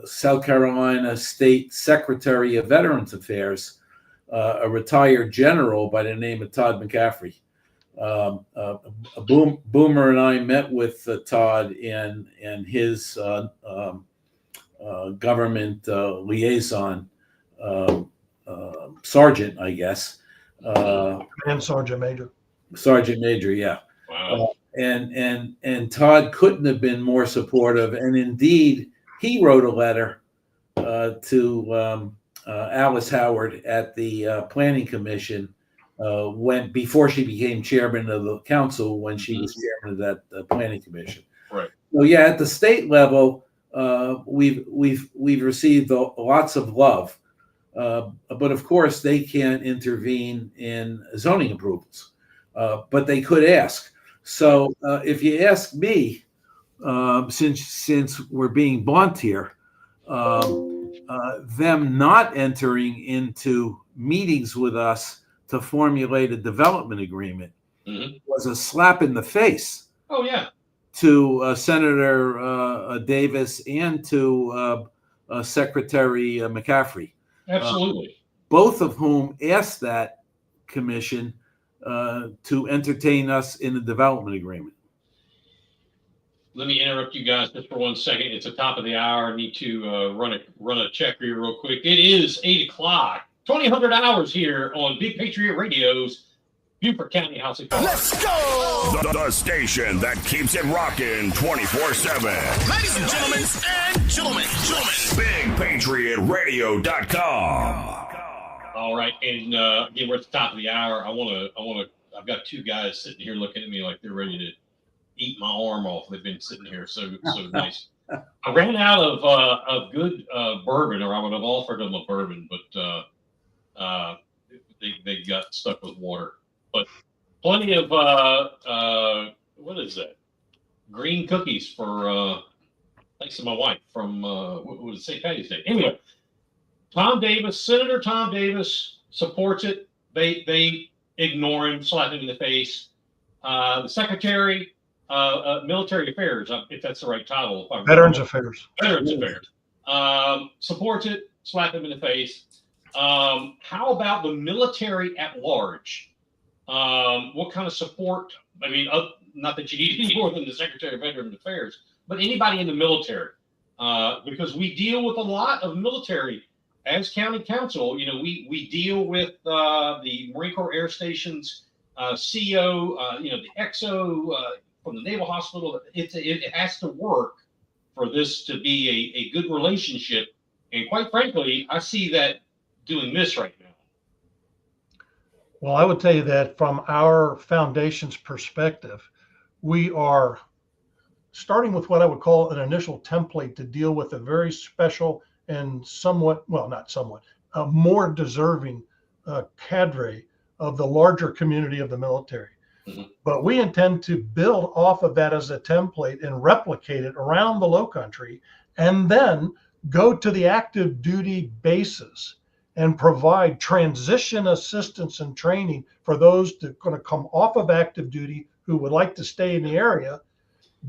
South Carolina State Secretary of Veterans Affairs, a retired general by the name of Todd McCaffrey. Boomer and I met with Todd and his government liaison, sergeant, I guess. And Sergeant Major. Sergeant Major, yeah. Wow. And Todd couldn't have been more supportive. And indeed, he wrote a letter to Alice Howard at the Planning Commission before she became chairman of the council, when she was chairman of that Planning Commission. Right. So yeah, at the state level, we've received lots of love. But of course, they can't intervene in zoning approvals, but they could ask. So if you ask me, since we're being blunt here, them not entering into meetings with us to formulate a development agreement was a slap in the face. Oh yeah. To Senator Davis and to Secretary McCaffrey. Absolutely. Both of whom asked that commission to entertain us in the development agreement. Let me interrupt you guys just for 1 second. It's the top of the hour. I need to run a check here real quick. It is 8 o'clock. 2,000 hours here on Big Patriot Radio's Beaufort County House of Cards. Let's go! The station that keeps it rocking 24/7. Ladies and gentlemen, BigPatriotRadio.com. All right, and again, we're at the top of the hour. I've got two guys sitting here looking at me like they're ready to eat my arm off. They've been sitting here so nice. I ran out of good bourbon, or I would have offered them a bourbon, but they got stuck with water. But plenty of what is that? Green cookies for thanks to my wife from what was it, St. Patty's Day. Anyway, Senator Tom Davis supports it. They ignore him, slap him in the face. The Secretary, Military Affairs, if that's the right title. Veterans Affairs. Veterans Affairs. Supports it, slap him in the face. How about the military at large? What kind of support? I mean, not that you need any more than the Secretary of Veterans Affairs, but anybody in the military, because we deal with a lot of military as county council. You know, we deal with the Marine Corps Air Station's CO, the XO from the Naval Hospital. It has to work for this to be a good relationship. And quite frankly, I see that doing this right now. Well, I would tell you that from our foundation's perspective, we are starting with what I would call an initial template to deal with a very special and more deserving cadre of the larger community of the military. Mm-hmm. But we intend to build off of that as a template and replicate it around the Lowcountry, and then go to the active duty bases and provide transition assistance and training for those that are going to come off of active duty who would like to stay in the area,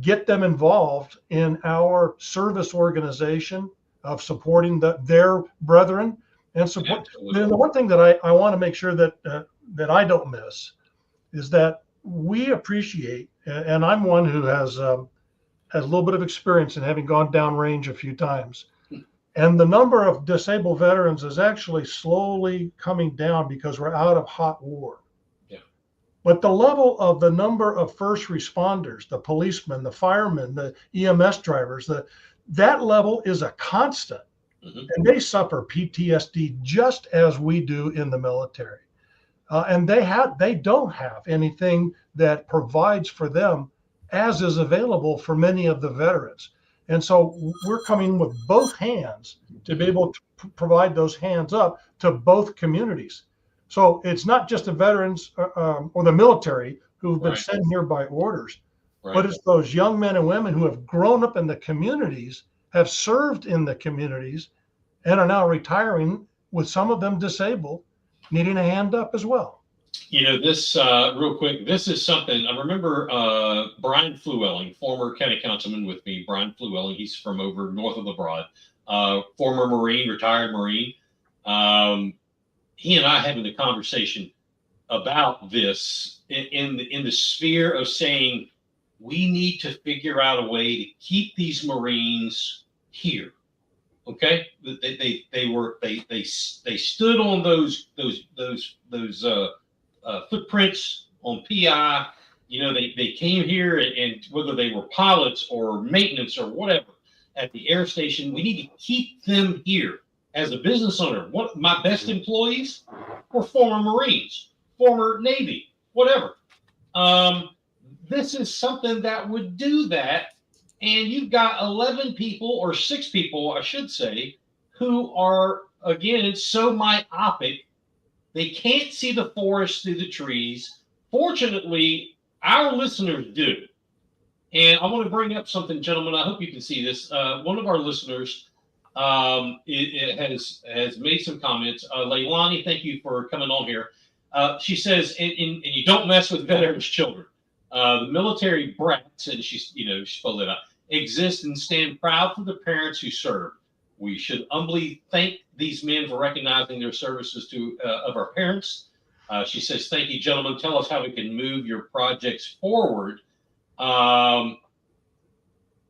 get them involved in our service organization of supporting their brethren and support. And the one thing that I want to make sure that that I don't miss is that we appreciate, and I'm one who has a little bit of experience in having gone downrange a few times. And the number of disabled veterans is actually slowly coming down because we're out of hot war. Yeah. But the level of the number of first responders, the policemen, the firemen, the EMS drivers, that level is a constant. Mm-hmm. And they suffer PTSD just as we do in the military. And they don't have anything that provides for them as is available for many of the veterans. And so we're coming with both hands to be able to provide those hands up to both communities. So it's not just the veterans or the military who've been sent here by orders, but it's those young men and women who have grown up in the communities, have served in the communities, and are now retiring, with some of them disabled, needing a hand up as well. You know, this real quick, this is something I remember. Brian Flewelling, former county councilman with me, Brian Flewelling, he's from over north of the Broad, former Marine, retired Marine. He and I having a conversation about this in the sphere of saying we need to figure out a way to keep these Marines here. Okay, they stood on those footprints on PI. You know, they came here, and whether they were pilots or maintenance or whatever at the air station, we need to keep them here. As a business owner, my best employees were former Marines, former Navy, whatever. This is something that would do that. And you've got 11 people, or 6 people, I should say, who are, again, so myopic, they can't see the forest through the trees. Fortunately, our listeners do. And I want to bring up something, gentlemen. I hope you can see this. One of our listeners has made some comments. Leilani, thank you for coming on here. She says, and you don't mess with veterans' children. The military brats, and she spelled it out, exist and stand proud for the parents who serve. We should humbly thank these men for recognizing their services of our parents. She says, thank you, gentlemen. Tell us how we can move your projects forward.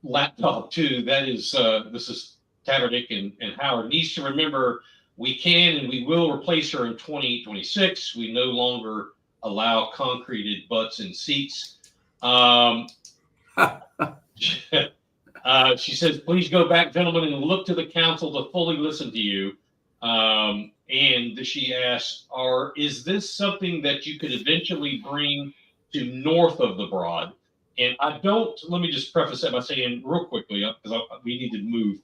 Laptop too. That is, this is Tavernick and Howard needs to remember we can and we will replace her in 2026. We no longer allow concreted butts and seats. She says, please go back, gentlemen, and look to the council to fully listen to you. And she asks, is this something that you could eventually bring to north of the Broad? And let me just preface that by saying real quickly, because we need to move.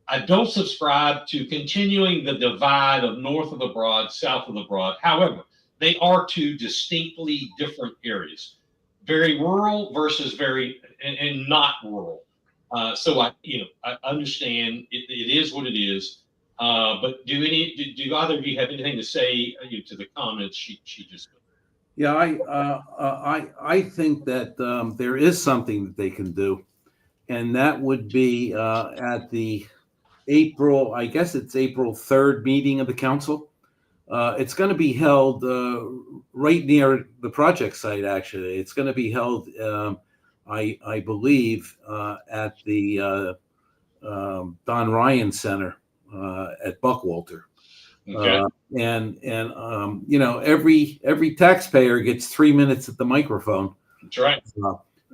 I don't subscribe to continuing the divide of north of the Broad, south of the Broad. However, they are two distinctly different areas. Very rural versus very and not rural. So I understand it is what it is. But do either of you have anything to say to the comments she just made? Yeah, I think that there is something that they can do, and that would be at the April 3rd meeting of the council. It's going to be held right near the project site. Actually, it's going to be held, I believe, at the Don Ryan Center at Buckwalter. Okay. Every taxpayer gets 3 minutes at the microphone. That's right.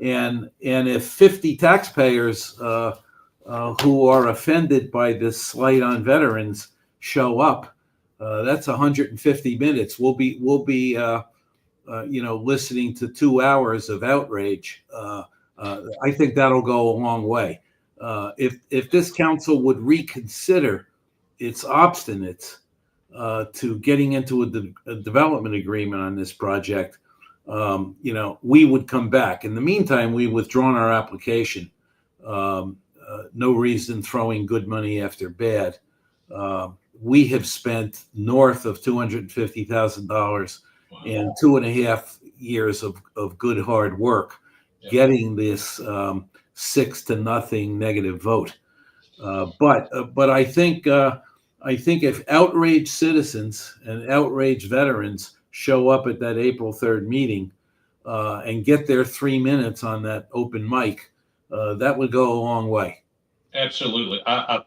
And if 50 taxpayers who are offended by this slight on veterans show up, that's 150 minutes. We'll be listening to 2 hours of outrage. I think that'll go a long way. If this council would reconsider its obstinance to getting into a development agreement on this project, we would come back. In the meantime, we've withdrawn our application. No reason throwing good money after bad. we have spent north of $250,000 in 2.5 years of good hard work getting this 6-0 negative vote. But I think if outraged citizens and outraged veterans show up at that April 3rd meeting and get their 3 minutes on that open mic, that would go a long way. Absolutely. I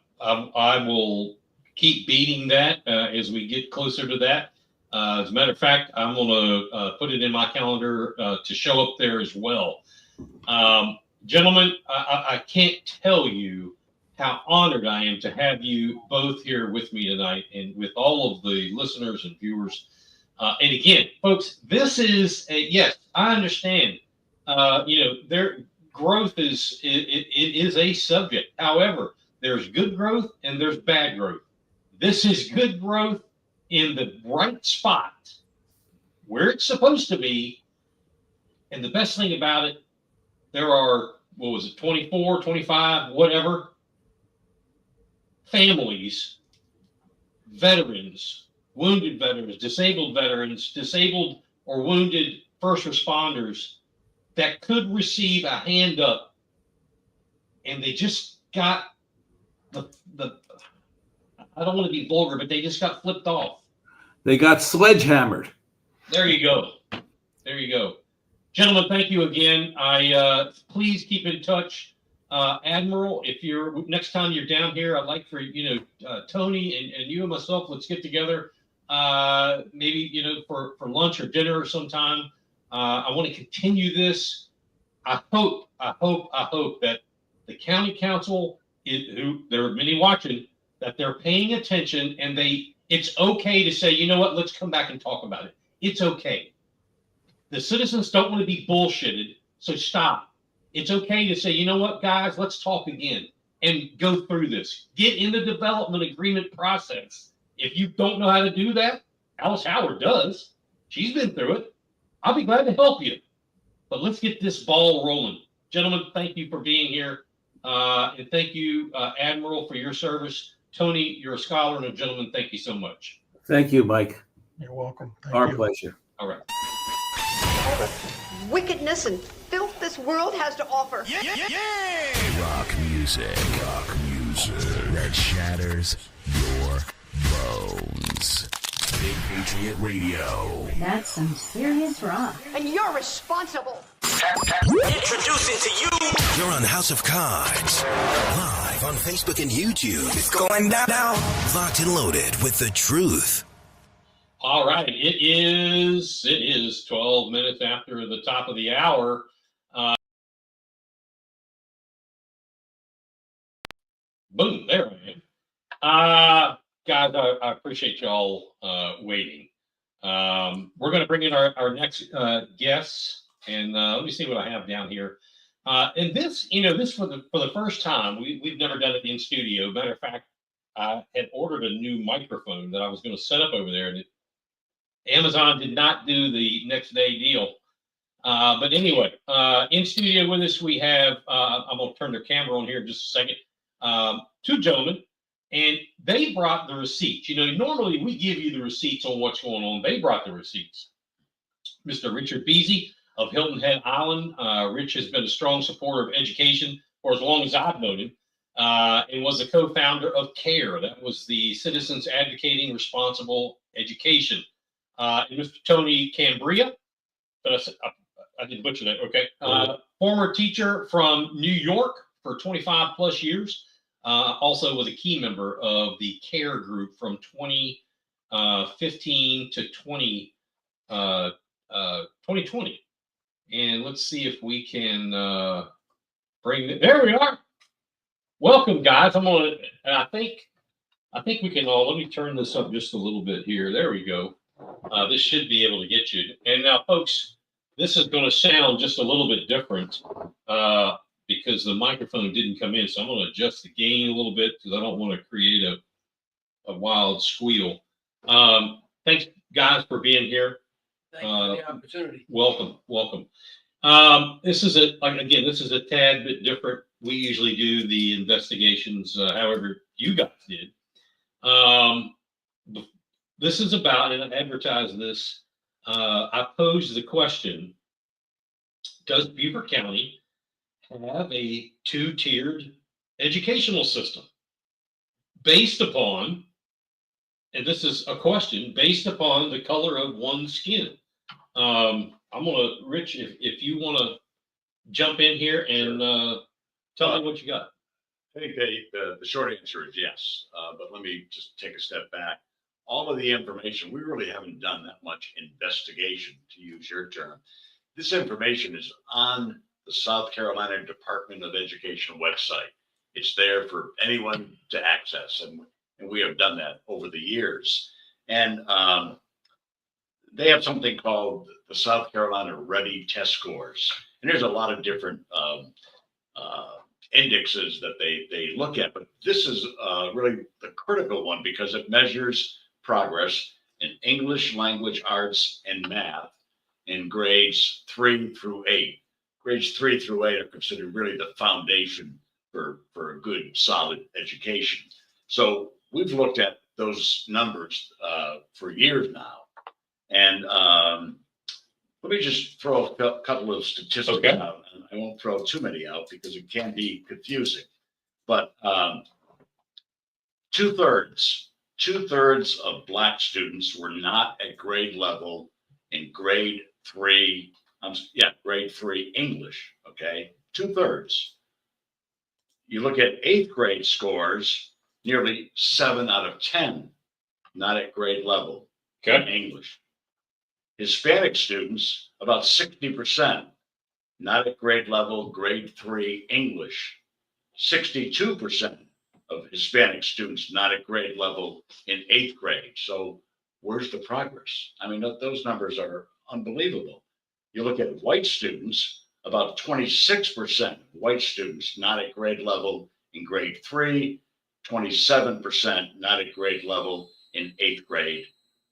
will keep beating that as we get closer to that. As a matter of fact, I'm going to put it in my calendar to show up there as well. Gentlemen, I can't tell you how honored I am to have you both here with me tonight and with all of the listeners and viewers. And again, folks, this is yes, I understand. Their growth is a subject. However, there's good growth and there's bad growth. This is good growth in the right spot where it's supposed to be. And the best thing about it, there are, 24, 25, whatever, families, veterans, wounded veterans, disabled or wounded first responders that could receive a hand up, and they just got the I don't want to be vulgar, but they just got flipped off. They got sledgehammered. There you go. There you go. Gentlemen, thank you again. Please keep in touch. Admiral, if you're next time you're down here, I'd like for Tony and you and myself, let's get together. Maybe for lunch or dinner or sometime. I want to continue this. I hope that the county council, who there are many watching, that they're paying attention and it's okay to say, you know what, let's come back and talk about it. It's okay. The citizens don't want to be bullshitted, so stop. It's okay to say, you know what, guys, let's talk again and go through this. Get in the development agreement process. If you don't know how to do that, Alice Howard does. She's been through it. I'll be glad to help you. But let's get this ball rolling. Gentlemen, thank you for being here. And thank you, Admiral, for your service. Tony, you're a scholar and a gentleman. Thank you so much. Thank you, Mike. You're welcome. Our pleasure. All right. Wickedness and filth this world has to offer. Rock music that shatters your bones. Big Patriot Radio. That's some serious rock. And you're responsible. Introducing to you. You're on House of Cards. Live on Facebook and YouTube. It's going down. Locked and loaded with the truth. All right. It is 12 minutes after the top of the hour. Boom. There I am. Guys, I appreciate y'all waiting. We're going to bring in our next guests, and let me see what I have down here. And this for the first time, we've never done it in studio. Matter of fact, I had ordered a new microphone that I was going to set up over there, and Amazon did not do the next day deal. But anyway, in studio with us, we have, I'm going to turn their camera on here in just a second, two gentlemen. And they brought the receipts. Normally we give you the receipts on what's going on. They brought the receipts. Mr. Richard Beasy of Hilton Head Island. Rich has been a strong supporter of education for as long as I've known him, and was a co-founder of CARE. That was the Citizens Advocating Responsible Education. And Mr. Tony Cambria. I didn't butcher that. Okay. Former teacher from New York for 25 plus years. Also was a key member of the CARE group from 2015 to 2020. And let's see if we can bring there we are. Welcome, guys. I think we can all, let me turn this up just a little bit here. There we go. This should be able to get you. And now, folks, this is going to sound just a little bit different. Because the microphone didn't come in. So I'm going to adjust the gain a little bit because I don't want to create a wild squeal. Thanks, guys, for being here. Thank you for the opportunity. Welcome. This is a tad bit different. We usually do the investigations however you guys did. This is about, and I advertised this. I posed the question: does Beaver County have a two-tiered educational system based upon, and this is a question, based upon the color of one's skin? I'm gonna, Rich, if you want to jump in here and tell me what you got. I think the short answer is yes, but let me just take a step back. All of the information, we really haven't done that much investigation, to use your term. This information is on the South Carolina Department of Education website. It's there for anyone to access, and we have done that over the years. And they have something called the South Carolina Ready Test Scores, and there's a lot of different indexes that they look at, but this is really the critical one because it measures progress in English, language, arts, and math in grades 3 through 8. Grades 3 through 8 are considered really the foundation for a good, solid education. So we've looked at those numbers for years now. And let me just throw a couple of statistics out. And I won't throw too many out because it can be confusing. But two-thirds of Black students were not at grade level in grade 3 English, okay? 2/3. You look at 8th grade scores, nearly 7 out of 10 not at grade level in English. Hispanic students, about 60%, not at grade level, grade 3 English. 62% of Hispanic students not at grade level in 8th grade. So where's the progress? I mean, those numbers are unbelievable. You look at white students, about 26% white students not at grade level in grade 3, 27% not at grade level in 8th grade.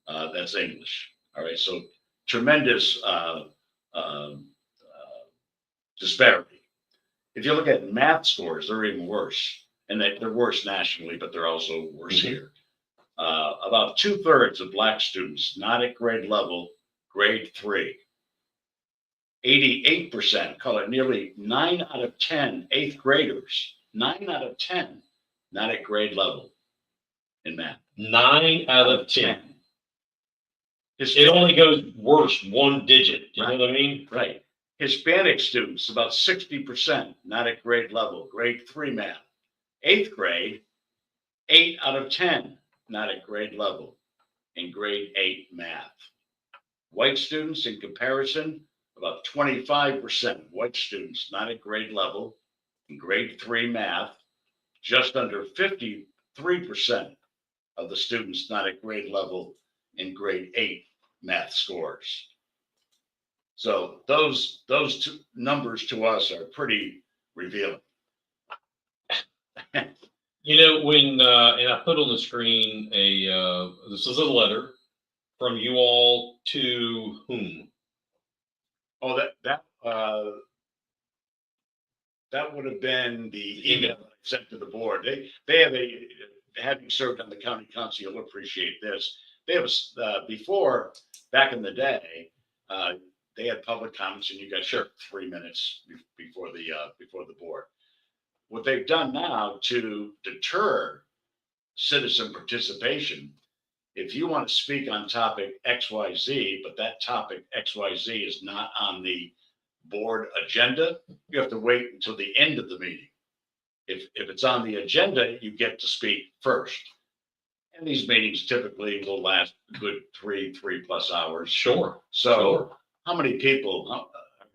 That's English. All right, so tremendous disparity. If you look at math scores, they're even worse. And they're worse nationally, but they're also worse here. About 2/3 of Black students not at grade level, grade 3. 88%, call it nearly 9 out of 10 8th graders, 9 out of 10 not at grade level in math. 9 out of 10. It only goes worse one digit. You know what I mean? Right. Hispanic students, about 60% not at grade level, grade 3 math. 8th grade, 8 out of 10 not at grade level in grade 8 math. White students, in comparison, about 25% white students not at grade level in grade 3 math. Just under 53% of the students not at grade level in grade 8 math scores. So those two numbers to us are pretty revealing. You know, when and I put on the screen this is a letter from you all to whom? Oh, that would have been the email that I sent to the board. They have having served on the county council, you'll appreciate this. They have before, back in the day, they had public comments, and you got 3 minutes before the board. What they've done now to deter citizen participation, if you want to speak on topic XYZ, but that topic XYZ is not on the board agenda, you have to wait until the end of the meeting. If it's on the agenda, you get to speak first. And these meetings typically will last a good 3+ hours. Sure. So how many people are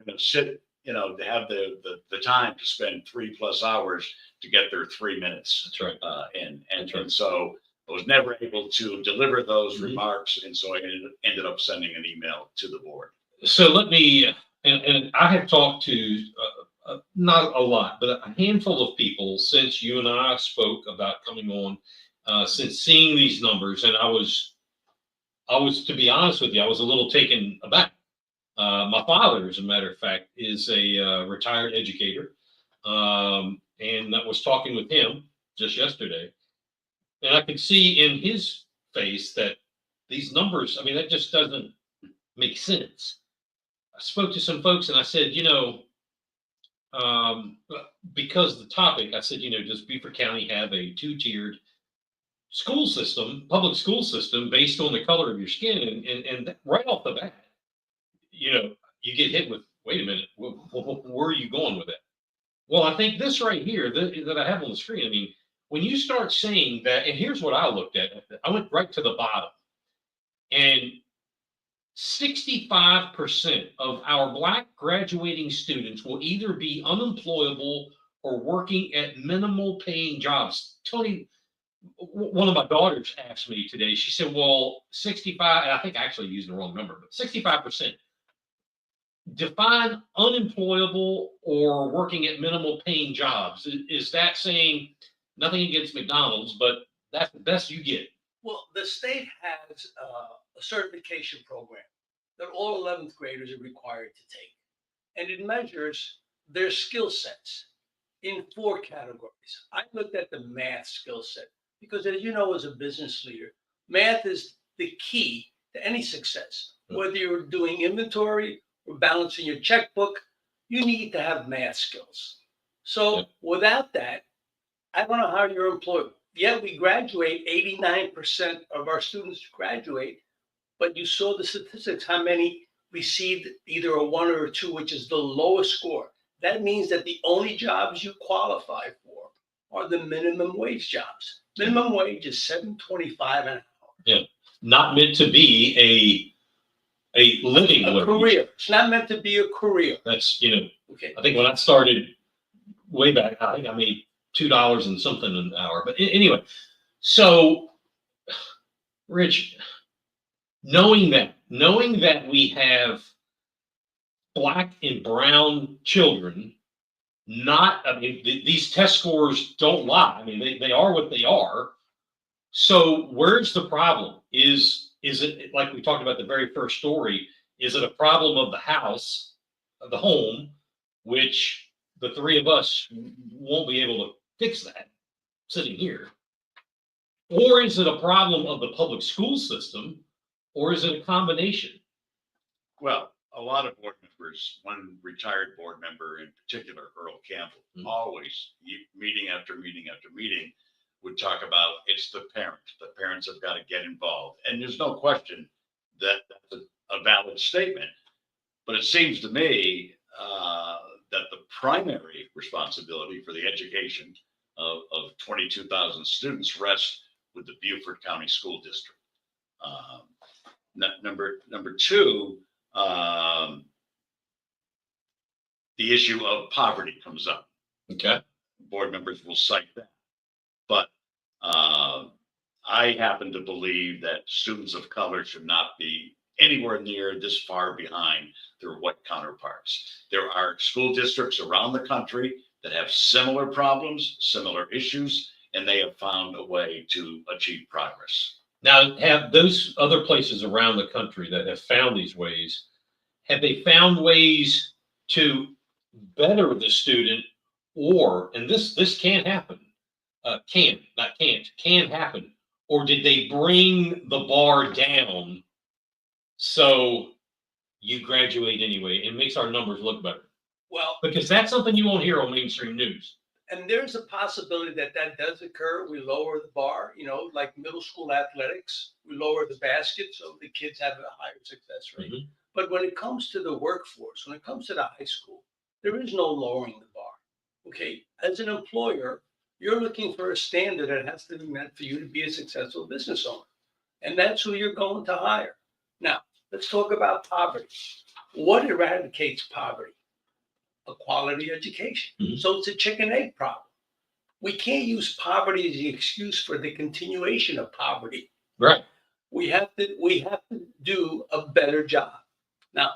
going to sit, to have the time to spend 3+ hours to get their 3 minutes? That's right. And so I was never able to deliver those remarks. And so I ended up sending an email to the board. So let me, and I have talked to not a lot, but a handful of people since you and I spoke about coming on, since seeing these numbers. And I was, to be honest with you, I was a little taken aback. My father, as a matter of fact, is a retired educator. And I was talking with him just yesterday. And I could see in his face that these numbers, I mean, that just doesn't make sense. I spoke to some folks and I said, because the topic, I said, does Beaufort County have a two-tiered school system, public school system based on the color of your skin? And right off the bat, you get hit with, wait a minute, where are you going with that? Well, I think this right here that I have on the screen, I mean, when you start saying that, and here's what I looked at, I went right to the bottom, and 65% of our Black graduating students will either be unemployable or working at minimal paying jobs. Tony, one of my daughters asked me today, she said, well, 65, and I think I actually used the wrong number, but 65%. Define unemployable or working at minimal paying jobs. Is that saying nothing against McDonald's, but that's the best you get? Well, the state has a certification program that all 11th graders are required to take. And it measures their skill sets in 4 categories. I looked at the math skill set because, as you know, as a business leader, math is the key to any success. Whether you're doing inventory or balancing your checkbook, you need to have math skills. So without that, I don't know how you're employed. Yet we graduate, 89% of our students graduate, but you saw the statistics, how many received either a 1 or a 2, which is the lowest score. That means that the only jobs you qualify for are the minimum wage jobs. Minimum wage is $7.25 an hour. Yeah, not meant to be a living a wage. Career. It's not meant to be a career. That's Okay. I think when I started way back, I think I made $2 and something an hour. But anyway, so Rich, knowing that we have Black and brown children, these test scores don't lie. I mean, they are what they are. So where's the problem? Is it, like we talked about the very first story, is it a problem of the house, of the home, which the 3 of us won't be able to fix that sitting here? Or is it a problem of the public school system, or is it a combination? Well, a lot of board members, one retired board member in particular, Earl Campbell, always, meeting after meeting after meeting, would talk about it's the parents. The parents have got to get involved. And there's no question that that's a valid statement. But it seems to me that the primary responsibility for the education of 22,000 students rests with the Beaufort County School District. Number 2, the issue of poverty comes up. Okay. Board members will cite that. But I happen to believe that students of color should not be anywhere near this far behind their white counterparts. There are school districts around the country that have similar problems, similar issues, and they have found a way to achieve progress. Now, have those other places around the country that have found these ways, have they found ways to better the student, or, and this can happen, can happen, or did they bring the bar down so you graduate anyway? It makes our numbers look better. Well, because that's something you won't hear on mainstream news. And there's a possibility that does occur. We lower the bar, like middle school athletics, we lower the basket so the kids have a higher success rate. Mm-hmm. But when it comes to the workforce, when it comes to the high school, there is no lowering the bar. Okay. As an employer, you're looking for a standard that has to be met for you to be a successful business owner. And that's who you're going to hire. Now, let's talk about poverty. What eradicates poverty? A quality education. Mm-hmm. So it's a chicken egg problem. We can't use poverty as the excuse for the continuation of poverty. Right. We have to do a better job. Now,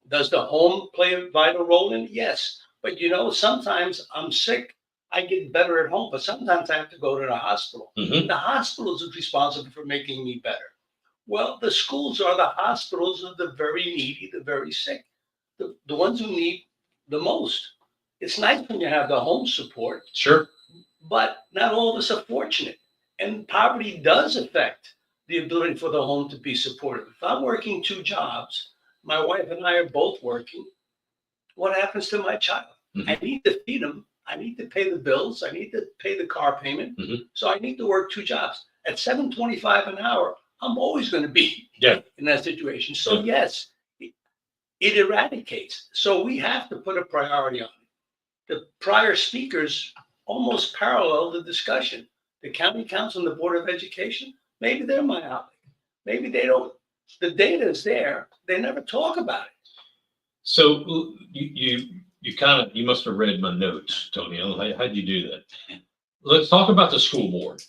does the home play a vital role in it? Yes. But sometimes I'm sick. I get better at home, but sometimes I have to go to the hospital. Mm-hmm. The hospital is responsible for making me better. Well, the schools are the hospitals of the very needy, the very sick, the ones who need the most. It's nice when you have the home support. Sure. But not all of us are fortunate. And poverty does affect the ability for the home to be supported. If I'm working 2 jobs, my wife and I are both working, what happens to my child? I need to feed him. I need to pay the bills. I need to pay the car payment. So I need to work 2 jobs. At $7.25 an hour, I'm always going to be in that situation. So yes, it eradicates. So we have to put a priority on it. The prior speakers almost parallel the discussion. The county council and the Board of Education, maybe they're myopic. Maybe they don't, the data is there. They never talk about it. So you must have read my notes, Tony. How'd you do that? Let's talk about the school board.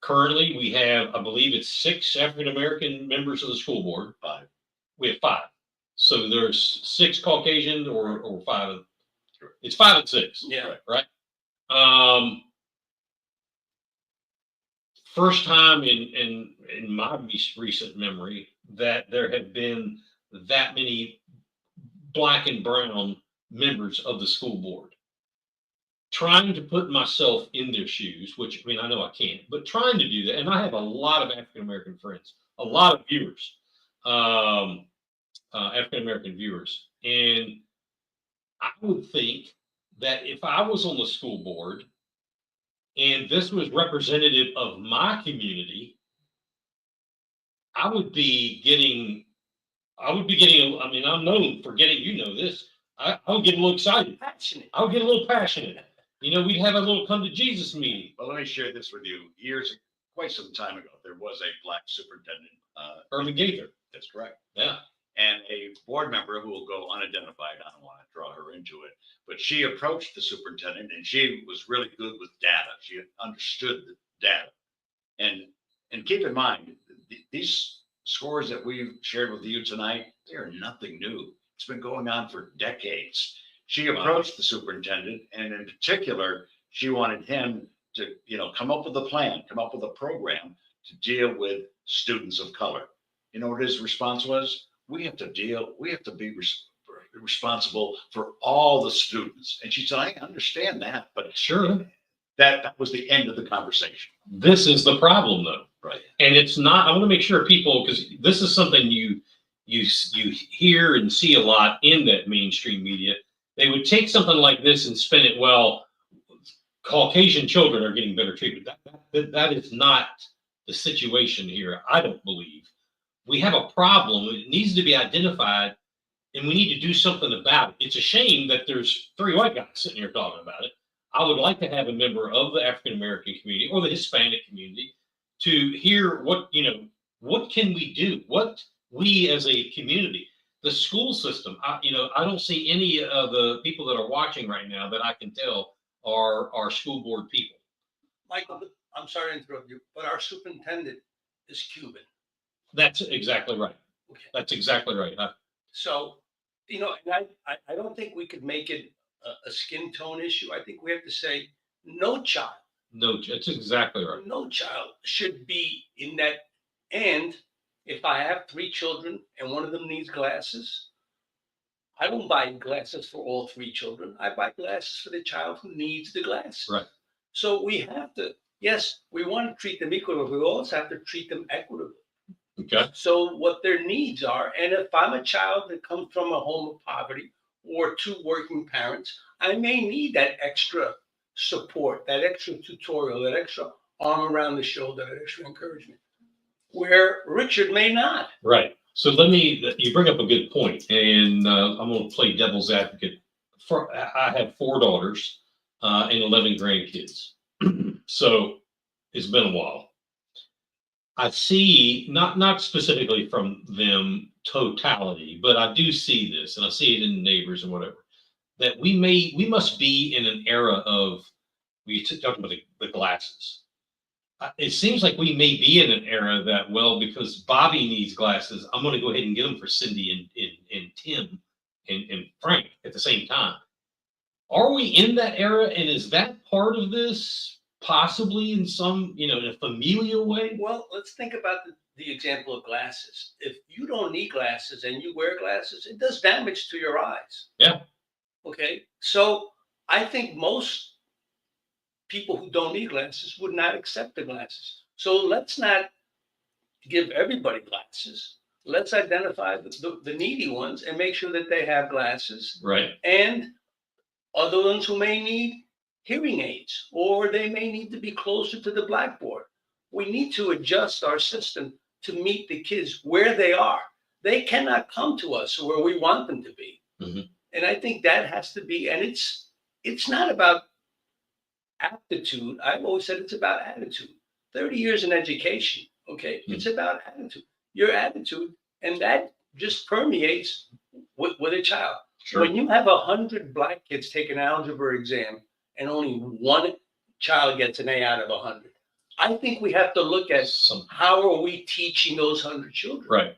Currently, we have, I believe it's 6 African-American members of the school board. 5. We have 5. So there's 6 Caucasian or 5. It's 5 and 6. Yeah. Right. First time in my recent memory that there have been that many Black and brown members of the school board. Trying to put myself in their shoes, which, I mean, I know I can't, but trying to do that. And I have a lot of African-American friends, a lot of viewers, African-American viewers. And I would think that if I was on the school board and this was representative of my community, I would be getting, I mean, I'm known for getting, you know this, I would get a little excited. Passionate. I would get a little passionate. You know, we'd have a little come to Jesus meeting. Well, let me share this with you. Quite some time ago, there was a Black superintendent. Irvin Gaither. That's correct. Yeah. And a board member who will go unidentified. I don't want to draw her into it, but she approached the superintendent and she was really good with data. She understood the data. And keep in mind, these scores that we've shared with you tonight, they are nothing new. It's been going on for decades. She approached the superintendent, and in particular, she wanted him to, come up with a plan, come up with a program to deal with students of color. You know what his response was? We have to be responsible for all the students. And she said, I understand that, but sure, that was the end of the conversation. This is the problem, though. Right. And it's not, I want to make sure people, because this is something you hear and see a lot in that mainstream media. They would take something like this and spin it, well, Caucasian children are getting better treatment. That is not the situation here, I don't believe. We have a problem. It needs to be identified, and we need to do something about it. It's a shame that there's 3 white guys sitting here talking about it. I would like to have a member of the African-American community or the Hispanic community to hear what can we do? What we as a community, the school system, I don't see any of the people that are watching right now that I can tell are school board people. Michael, I'm sorry to interrupt you, but our superintendent is Cuban. That's exactly right. Okay. That's exactly right. So, and I don't think we could make it a skin tone issue. I think we have to say no child. No, that's exactly right. No child should be in that. And if I have 3 children and one of them needs glasses, I don't buy glasses for all 3 children. I buy glasses for the child who needs the glasses. Right. So we have to, yes, we want to treat them equally, but we also have to treat them equitably. Okay. So what their needs are. And if I'm a child that comes from a home of poverty or 2 working parents, I may need that extra support, that extra tutorial, that extra arm around the shoulder, that extra encouragement, where Richard may not. Right. So you bring up a good point, and I'm going to play devil's advocate. I have 4 daughters and 11 grandkids. So it's been a while. I see, not specifically from them totality, but I do see this, and I see it in the neighbors and whatever, that we must be in an era of, we talked about the glasses. It seems like we may be in an era that, well, because Bobby needs glasses, I'm going to go ahead and get them for Cindy and Tim and Frank at the same time. Are we in that era? And is that part of this possibly in some, in a familial way? Well, let's think about the example of glasses. If you don't need glasses and you wear glasses, it does damage to your eyes. Yeah. Okay. So I think most people who don't need glasses would not accept the glasses. So let's not give everybody glasses. Let's identify the needy ones and make sure that they have glasses. Right. And other ones who may need hearing aids, or they may need to be closer to the blackboard. We need to adjust our system to meet the kids where they are. They cannot come to us where we want them to be. Mm-hmm. And I think that has to be, and it's not about aptitude. I've always said it's about attitude. 30 years in education, okay? Mm-hmm. It's about attitude, your attitude, and that just permeates with a child. Sure. When you have 100 black kids take an algebra exam and only one child gets an A out of 100, I think we have to look at how are we teaching those 100 children? Right.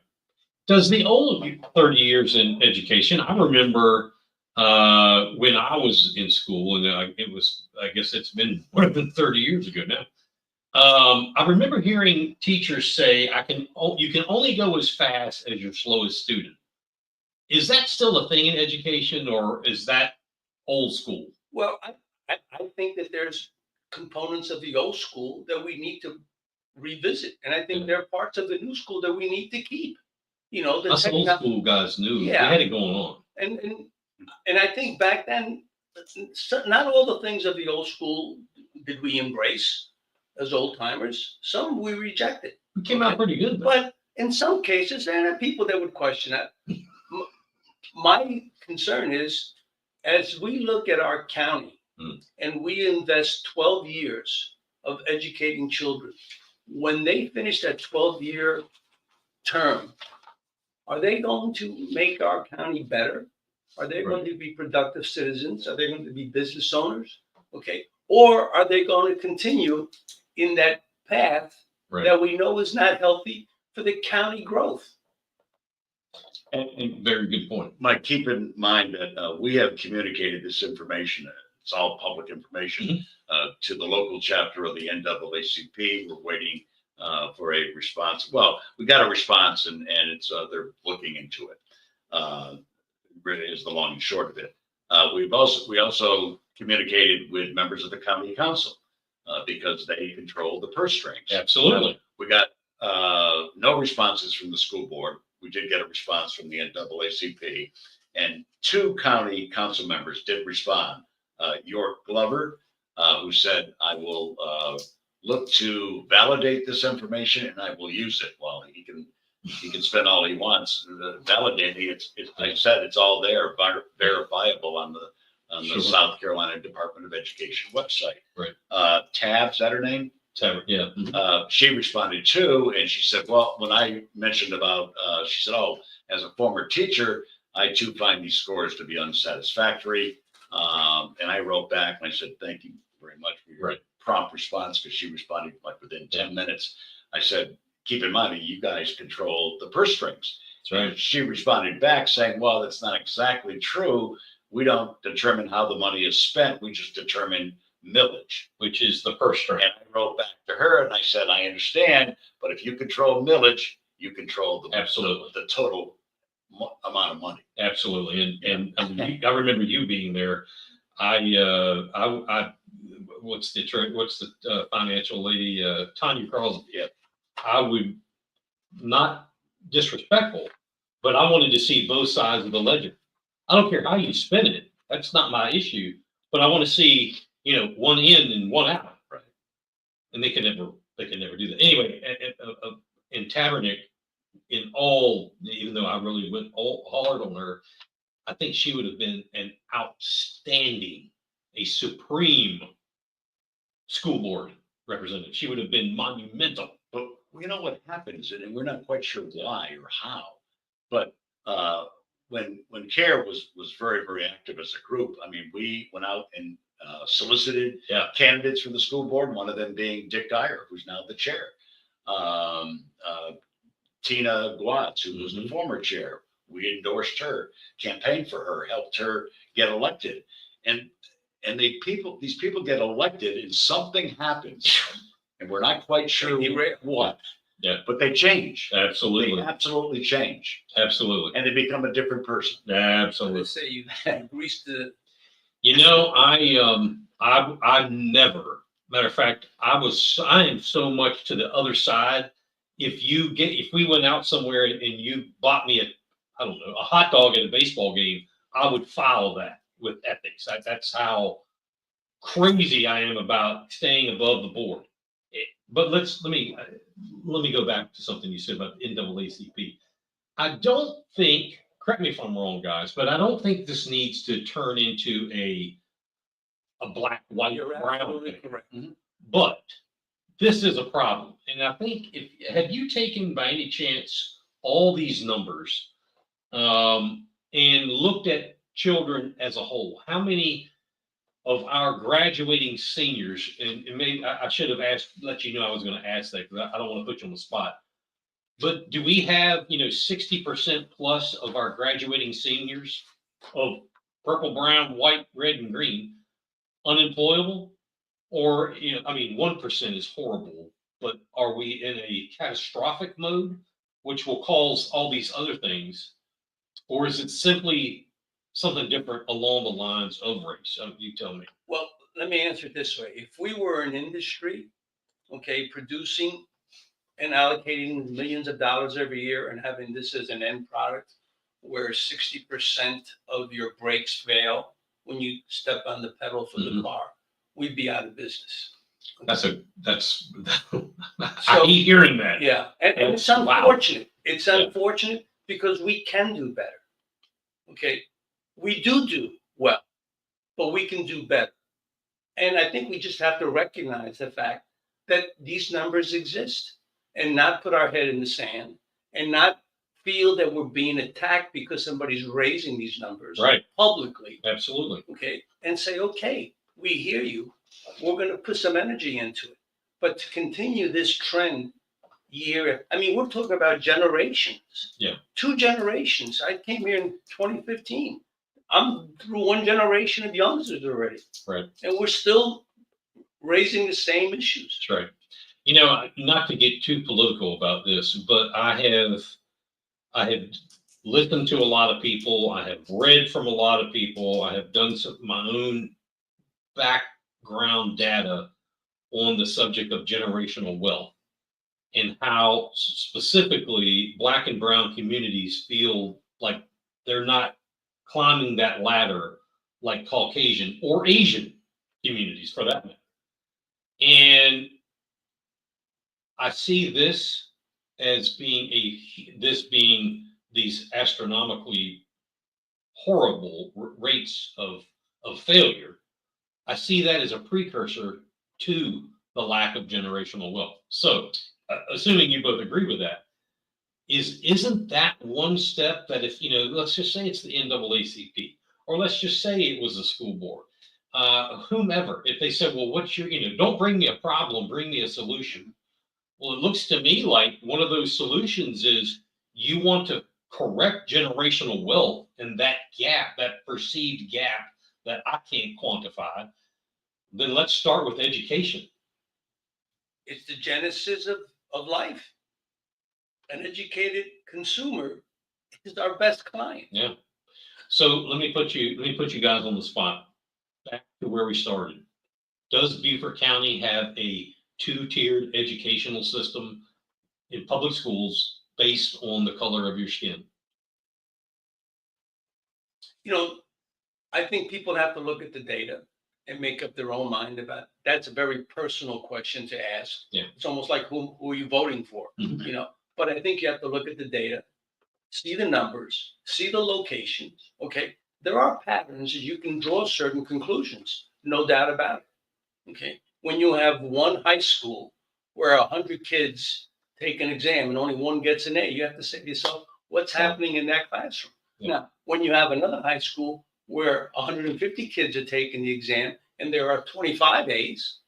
Does the old 30 years in education, I remember when I was in school, and I guess it's been more than 30 years ago now. I remember hearing teachers say, you can only go as fast as your slowest student. Is that still a thing in education, or is that old school? Well, I think that there's components of the old school that we need to revisit. And I think there are parts of the new school that we need to keep. You know, the old school guys knew. They had it going on. And I think back then, not all the things of the old school did we embrace as old timers. Some we rejected. We came out pretty good. But in some cases, there are people that would question that. My concern is, as we look at our county and we invest 12 years of educating children, when they finish that 12-year term, are they going to make our county better? Are they going to be productive citizens? Are they going to be business owners? Okay. Or are they going to continue in that path that we know is not healthy for the county growth? And very good point. Mike, keep in mind that we have communicated this information. It's all public information to the local chapter of the NAACP. We're waiting for a response. Well, we got a response, and it's they're looking into it. Really is the long and short of it. We also communicated with members of the county council because they control the purse strings. Absolutely. We got no responses from the school board. We did get a response from the NAACP, and 2 county council members did respond. York Glover, who said, I will look to validate this information and I will use it. Well, he can spend all he wants validating it. I said it's all there, verifiable on the South Carolina Department of Education website. Right. Tab, is that her name? Tab, yeah. She responded too, and she said, well, when I mentioned about, she said, oh, as a former teacher, I too find these scores to be unsatisfactory. And I wrote back and I said, thank you very much for your prompt response, because she responded like within 10 minutes. I said, keep in mind that you guys control the purse strings. That's right. And she responded back saying, well, that's not exactly true. We don't determine how the money is spent. We just determine millage, which is the purse string. And I wrote back to her and I said, I understand, but if you control millage, you control the total amount of money. Absolutely. And I remember you being there. What's the financial lady, Tanya Carlson? Yeah. I would, not disrespectful, but I wanted to see both sides of the ledger. I don't care how you spend it. That's not my issue, but I want to see, one in and one out. Right. And they can never do that. Anyway, in Tabernick, even though I really went all hard on her, I think she would have been an outstanding, a supreme school board representative. She would have been monumental. But you know what happens, and we're not quite sure why or how, but when CARE was very, very active as a group, I mean, we went out and solicited candidates for the school board, one of them being Dick Dyer, who's now the chair. Tina Guatz, who was the former chair. We endorsed her, campaigned for her, helped her get elected. And these people get elected and something happens. And we're not quite sure what. Yeah. But they change. Absolutely. They absolutely change. Absolutely. And they become a different person. Absolutely. Let's say you greased the. I never Matter of fact, I am so much to the other side. If we went out somewhere and you bought me I don't know, a hot dog at a baseball game, I would follow that with ethics. That's how crazy I am about staying above the board. But let me go back to something you said about NAACP. I don't think, correct me if I'm wrong, guys, but I don't think this needs to turn into a black, white, brown thing. Correct. Mm-hmm. But this is a problem. And I think have you taken by any chance all these numbers and looked at children as a whole? How many of our graduating seniors, and maybe I should have let you know I was going to ask that because I don't want to put you on the spot. But do we have, 60% plus of our graduating seniors of purple, brown, white, red, and green unemployable? Or, 1% is horrible, but are we in a catastrophic mode, which will cause all these other things? Or is it simply something different along the lines of race? You tell me. Well, let me answer it this way. If we were an industry, producing and allocating millions of dollars every year and having this as an end product where 60% of your brakes fail when you step on the pedal for the car, we'd be out of business. I keep hearing that. Yeah. And it's unfortunate. Wow. It's unfortunate because we can do better. Okay. We do well, but we can do better. And I think we just have to recognize the fact that these numbers exist and not put our head in the sand and not feel that we're being attacked because somebody's raising these numbers publicly. Absolutely. Okay. And say, okay, we hear you. We're going to put some energy into it. But to continue this trend we're talking about generations. Yeah. 2 generations. I came here in 2015. I'm through 1 generation of youngsters already. Right. And we're still raising the same issues. That's right. Not to get too political about this, but I have listened to a lot of people. I have read from a lot of people. I have done my own background data on the subject of generational wealth and how specifically Black and brown communities feel like they're not climbing that ladder like Caucasian or Asian communities for that matter. And I see this as being these astronomically horrible rates of failure. I see that as a precursor to the lack of generational wealth. So, assuming you both agree with that, isn't that one step that if, let's just say it's the NAACP, or let's just say it was the school board, whomever, if they said, well, what's your, don't bring me a problem, bring me a solution. Well, it looks to me like one of those solutions is you want to correct generational wealth and that gap, that perceived gap that I can't quantify. Then let's start with education. It's the genesis of life. An educated consumer is our best client. Yeah. So let me put you guys on the spot. Back to where we started. Does Beaufort County have a 2-tiered educational system in public schools based on the color of your skin? I think people have to look at the data and make up their own mind about it. That's a very personal question to ask. Yeah. It's almost like who are you voting for? But I think you have to look at the data, see the numbers, see the locations. Okay. There are patterns that you can draw certain conclusions, no doubt about it. Okay. When you have one high school where 100 kids take an exam and only one gets an A, you have to say to yourself, what's happening in that classroom? Yeah. Now, when you have another high school where 150 kids are taking the exam and there are 25 A's,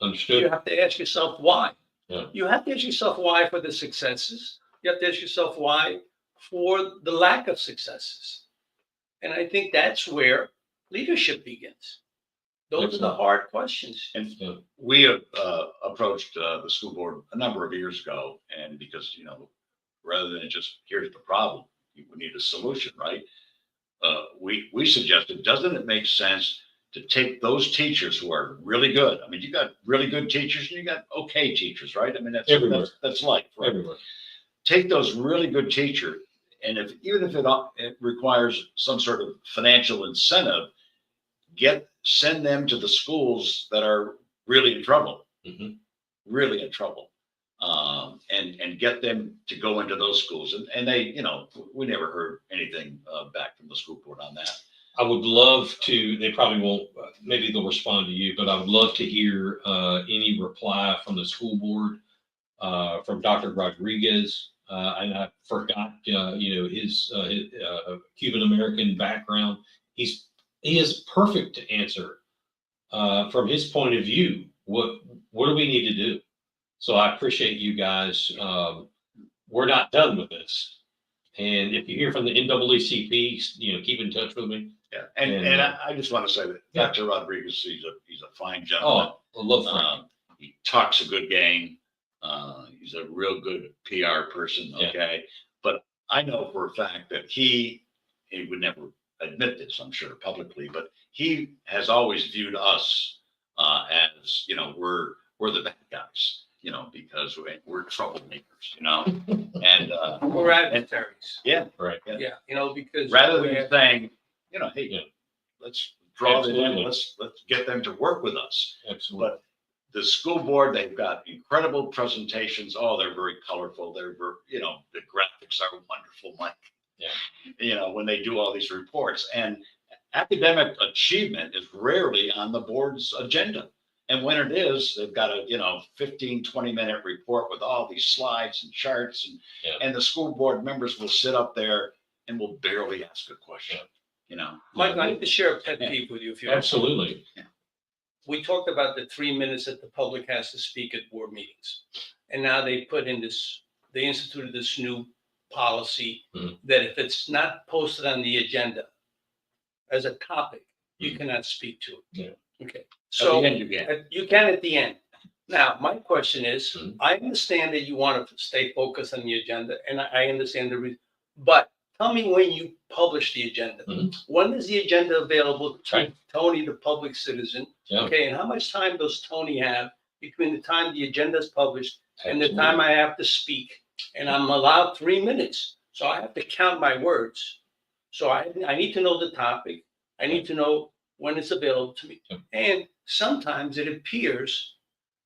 understood. You have to ask yourself why. Yeah. You have to ask yourself why for the successes. You have to ask yourself why for the lack of successes. And I think that's where leadership begins. Those are the hard questions. And we have approached the school board a number of years ago, and because, rather than just here's the problem, we need a solution, right? We suggested, doesn't it make sense to take those teachers who are really good. I mean, you got really good teachers and you got okay teachers, right? I mean, that's life, right? Everywhere. Take those really good teachers, and even if it requires some sort of financial incentive, send them to the schools that are really in trouble, really in trouble, and get them to go into those schools. And they, we never heard anything back from the school board on that. I would love to, they probably won't, maybe they'll respond to you, but I would love to hear any reply from the school board, from Dr. Rodriguez. And I forgot, his Cuban-American background. He is perfect to answer from his point of view. What do we need to do? So I appreciate you guys. We're not done with this. And if you hear from the NAACP, keep in touch with me. Yeah, and I just want to say that Dr. Rodriguez, he's a fine gentleman. Oh, I love Frank. He talks a good game. He's a real good PR person. Okay, but I know for a fact that he would never admit this, I'm sure, publicly, but he has always viewed us as we're the bad guys. Because we're troublemakers. And we're adversaries. Yeah, right. Yeah, because rather than saying, hey, let's draw them in, let's get them to work with us. Absolutely. But the school board, they've got incredible presentations. Oh, they're very colorful. The graphics are wonderful, Mike. Yeah. When they do all these reports, and academic achievement is rarely on the board's agenda. And when it is, they've got a 15, 20-minute report with all these slides and charts, and the school board members will sit up there and will barely ask a question. Mike, I need to share a pet peeve with you if you absolutely. We talked about the 3 minutes that the public has to speak at board meetings, and now they instituted this new policy that if it's not posted on the agenda as a topic, you cannot speak to it. Yeah. Okay. So at the end you can. You can at the end. Now, my question is, I understand that you want to stay focused on the agenda, and I understand the reason, but tell me when you publish the agenda. When is the agenda available to Tony, the public citizen? Yeah. Okay, and how much time does Tony have between the time the agenda is published and the time I have to speak? And I'm allowed 3 minutes, so I have to count my words. So I need to know the topic. I need to know when it's available to me. And sometimes it appears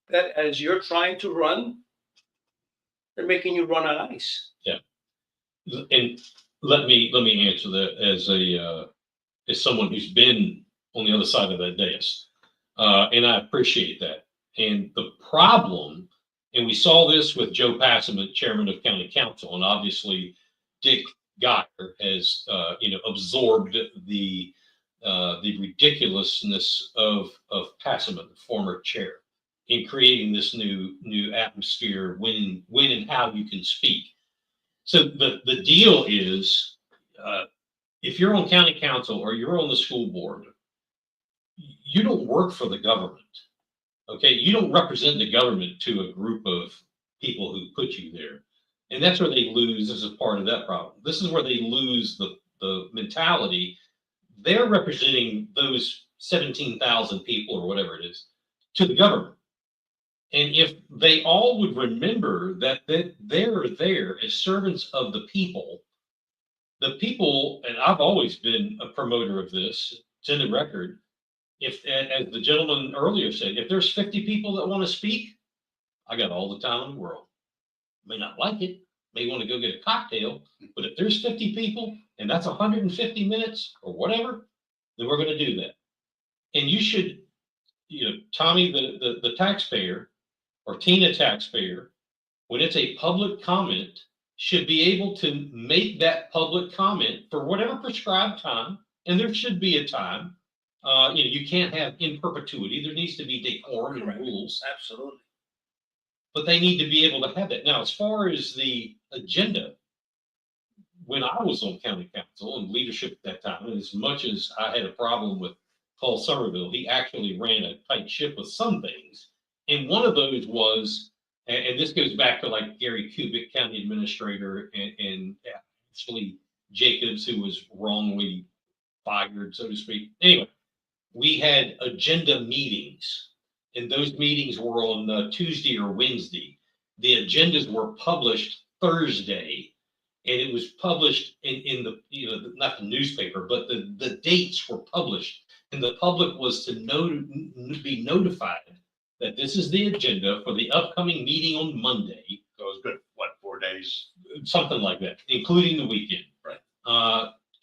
that as you're trying to run, they're making you run on ice. Yeah. And let me answer that as someone who's been on the other side of that dais. And I appreciate that. And the problem, and we saw this with Joe Passman, chairman of county council, and obviously Dick Geyer has absorbed the ridiculousness of Passman, the former chair, in creating this new atmosphere when and how you can speak. So the deal is, if you're on county council or you're on the school board, you don't work for the government. Okay, you don't represent the government to a group of people who put you there, and that's where they lose. This is part of that problem. This is where they lose the mentality. They're representing those 17,000 people or whatever it is to the government. And if they all would remember that they're there as servants of the people, and I've always been a promoter of this, it's in the record. If, as the gentleman earlier said, if there's 50 people that want to speak, I got all the time in the world. May not like it, may want to go get a cocktail, but if there's 50 people and that's 150 minutes or whatever, then we're going to do that. And you should, Tommy, the taxpayer, or Tina taxpayer, when it's a public comment, should be able to make that public comment for whatever prescribed time. And there should be a time. You can't have in perpetuity. There needs to be decorum and rules. Absolutely. But they need to be able to have that. Now, as far as the agenda, when I was on county council and leadership at that time, and as much as I had a problem with Paul Somerville, he actually ran a tight ship with some things. And one of those was, and this goes back to like Gary Kubik, county administrator, and actually Jacobs, who was wrongly fired, so to speak. Anyway, we had agenda meetings, and those meetings were on Tuesday or Wednesday. The agendas were published Thursday, and it was published in the, not the newspaper, but the dates were published, and the public was to be notified that this is the agenda for the upcoming meeting on Monday. So it was good, what, 4 days? Something like that, including the weekend. Right.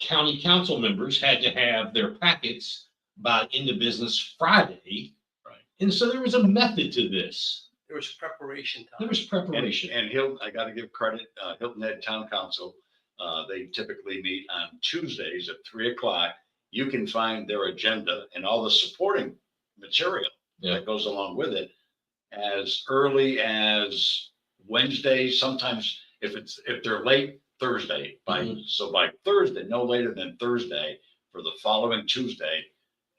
County council members had to have their packets by end of business Friday. Right. And so there was a method to this. There was preparation time. There was preparation. And I got to give credit, Hilton Head Town Council, they typically meet on Tuesdays at 3:00. You can find their agenda and all the supporting material that goes along with it as early as Wednesday. Sometimes if they're late, Thursday. So by Thursday, no later than Thursday for the following Tuesday.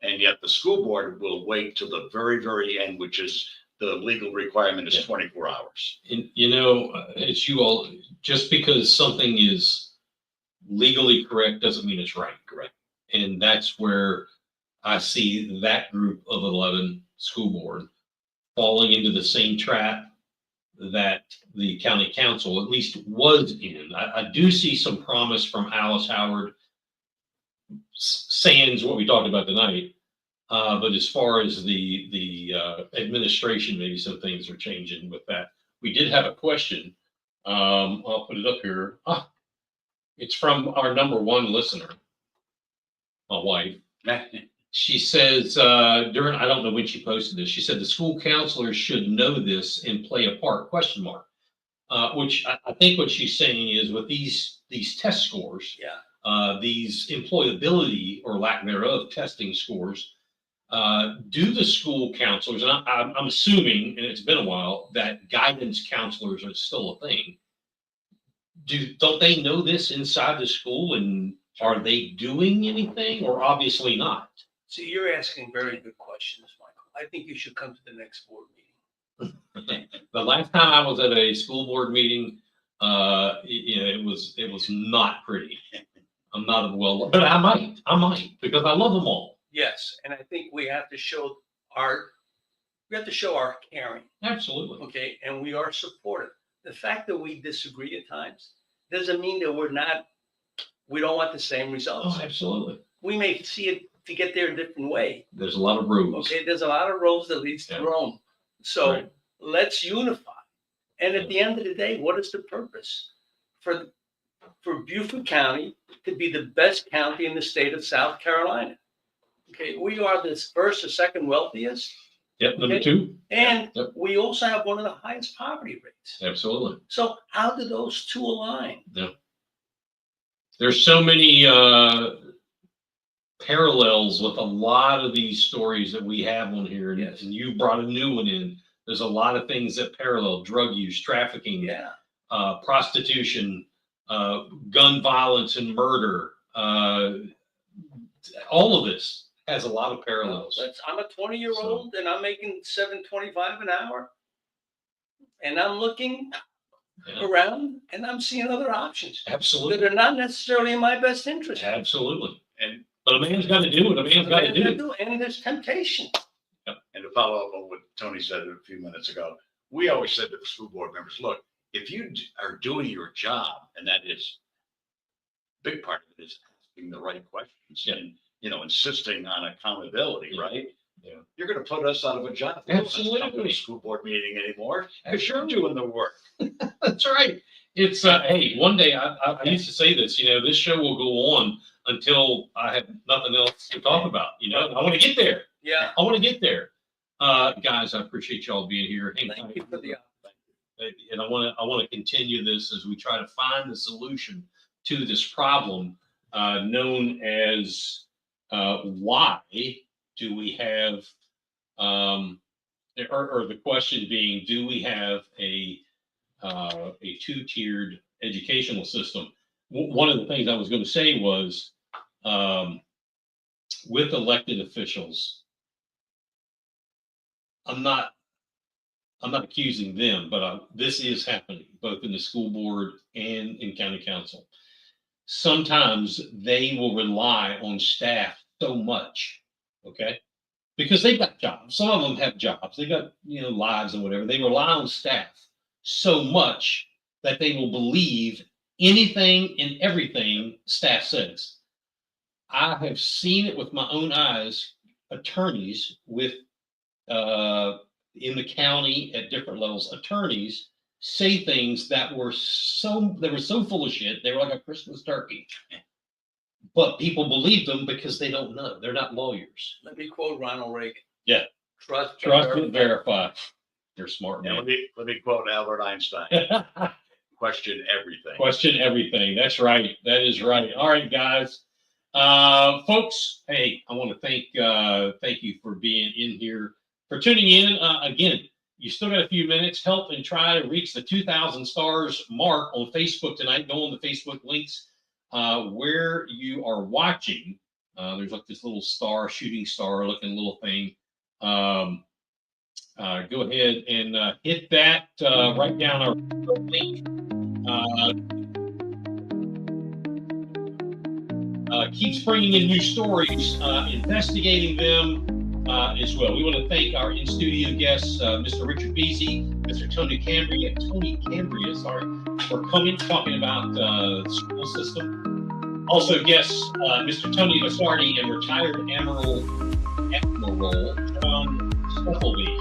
And yet the school board will wait till the very, very end, which is the legal requirement is 24 hours. And it's you all, just because something is legally correct doesn't mean it's right. Correct. And that's where I see that group of 11 school board falling into the same trap that the county council at least was in. I do see some promise from Alice Howard, sans what we talked about tonight. But as far as the administration, maybe some things are changing with that. We did have a question. I'll put it up here. It's from our number one listener, my wife. She says, I don't know when she posted this. She said the school counselors should know this and play a part, ? Which I think what she's saying is with these test scores, these employability or lack thereof testing scores, do the school counselors, and I'm assuming, and it's been a while, that guidance counselors are still a thing. Don't they know this inside the school, and are they doing anything, or obviously not? See, you're asking very good questions, Michael. I think you should come to the next board meeting. The last time I was at a school board meeting, it was not pretty. I'm not but I might because I love them all. Yes, and I think we have to show our caring. Absolutely. Okay, and we are supportive. The fact that we disagree at times doesn't mean that we don't want the same results. Oh, absolutely. We may see it to get there a different way. There's a lot of roads. Okay, there's a lot of roads that leads to Rome. So let's unify. And at the end of the day, what is the purpose? For Beaufort County to be the best county in the state of South Carolina. Okay, we are the first or second wealthiest. Yep, number two. And we also have one of the highest poverty rates. Absolutely. So how do those two align? Yeah. There's so many parallels with a lot of these stories that we have on here, and you brought a new one in. There's a lot of things that parallel: drug use, trafficking, prostitution, gun violence, and murder. All of this has a lot of parallels. I'm a 20-year-old and I'm making $7.25 an hour, and I'm looking around and I'm seeing other options. Absolutely. That are not necessarily in my best interest. Absolutely. But a man's got to do what a man's got to do. And there's temptation. And to follow up on what Tony said a few minutes ago, we always said to the school board members, look, if you are doing your job, and that is a big part of it is asking the right questions and, insisting on accountability, right? Yeah. You're going to put us out of a job. Absolutely. Not a school board meeting anymore because you're doing the work. That's right. It's hey, one day I used to say this, this show will go on until I have nothing else to talk about. I want to get there. Yeah. I want to get there. Guys, I appreciate y'all being here. Thank you for the opportunity. And I want to continue this as we try to find the solution to this problem known as why do we have or the question being, do we have a two-tiered educational system? One of the things I was going to say was with elected officials, I'm not accusing them, but this is happening both in the school board and in county council. Sometimes they will rely on staff so much Okay. Because they've got jobs. Some of them have jobs. They got, lives and whatever. They rely on staff so much that they will believe anything and everything staff says. I have seen it with my own eyes, attorneys with in the county at different levels, attorneys say things that were so full of shit. They were like a Christmas turkey. But people believe them because they don't know. They're not lawyers. Let me quote Ronald Reagan. Yeah. Trust and verify. You're smart, man. Let me quote Albert Einstein. Question everything. Question everything. That's right. That is right. All right, guys. Folks, hey, I want to thank you for being in here, for tuning in. Again, you still got a few minutes. Help and try to reach the 2,000 stars mark on Facebook tonight. Go on the Facebook links where you are watching. There's like this little shooting star looking little thing. Go ahead and hit that. Write down our link. Keeps bringing in new stories, investigating them as well. We want to thank our in-studio guests, Mr. Richard Beasy, Mr. Tony Cambria, for coming, talking about the school system. Also guests, Mr. Tony Basardi and retired Admiral John Stuffleby,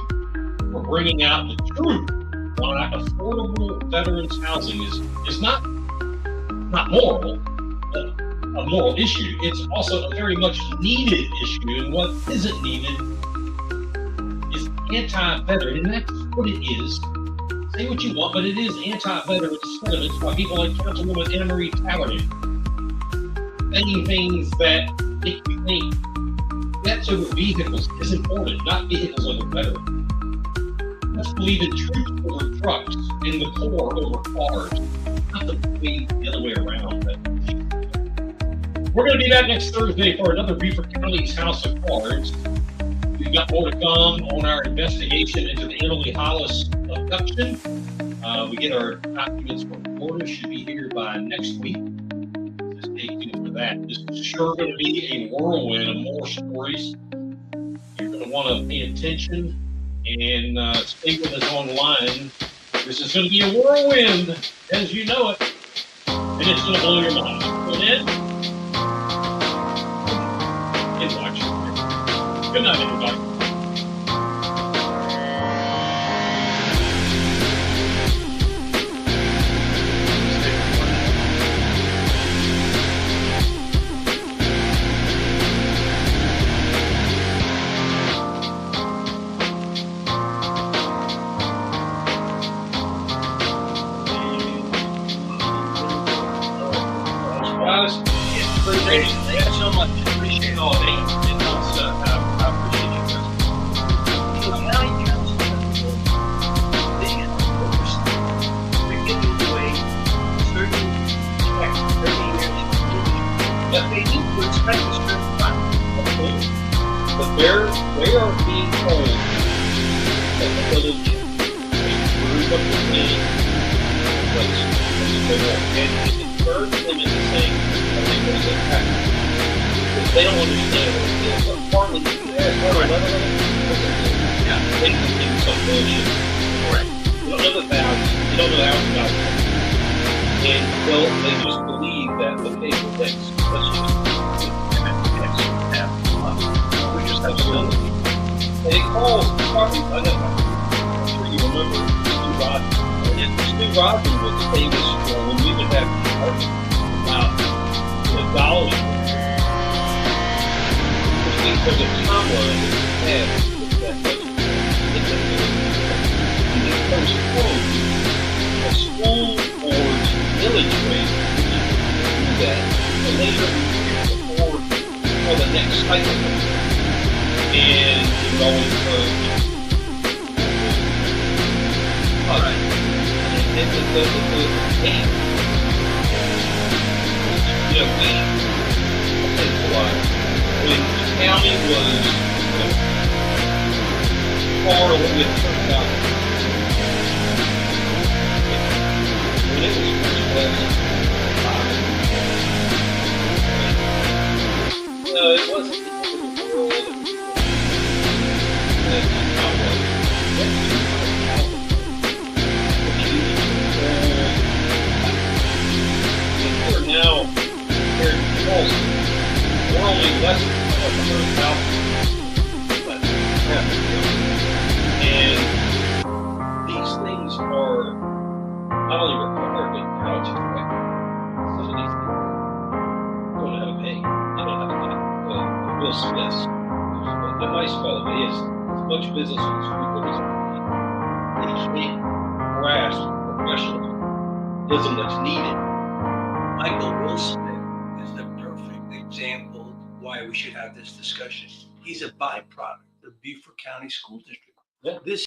for bringing out the truth why affordable veterans housing is not moral, a moral issue. It's also a very much needed issue, and what isn't needed is anti-veteran, and that's what it is. Say what you want, but it is anti-veteran sentiments by people like Councilwoman Anna Marie Tallahan, saying things that make you think that's over vehicles is important, not vehicles over veterans. Let's believe in truth over trucks, in the core over cars, not the other way around. We're going to be back next Thursday for another Beaufort County's House of Cards. We've got more to come on our investigation into the Emily Hollis abduction. We get our documents from Florida, should be here by next week. So stay tuned for that. This is sure going to be a whirlwind of more stories. You're going to want to pay attention and stay with us online. This is going to be a whirlwind, as you know it, and it's going to blow your mind. So then, good night, everybody. Thank you so much. Appreciate all that. But they need to expect a certain time. But they are being told that the village is screwed up the need place. And it's third limit to saying that they will get back. Because they don't understand what it is. But partly, they can think some bullshit. Correct. You don't know the values. You don't know the outcome. And they just believe that, okay, well, let's just have some. And it calls probably, I'm sure you remember Stu Rodman. Stu Rodman was famous for when we would have about dollars. Because of timeline that we had that budget. It's a school board's village rate, do that, and later for the next cycle. And it's always all right. And the game. I'll tell you why. When the county was far away from God, when it was it wasn't the world. But, and these things are not only required, but how it's expected. Some of these people don't know how to pay. They don't have to pay. Will Smith, who's a nice fellow, but he has as much business with his people as he can't grasp professionalism that's needed. Michael Will Smith is the perfect example of why we should have this discussion. He's a byproduct of the Beaufort County School District. Yeah. This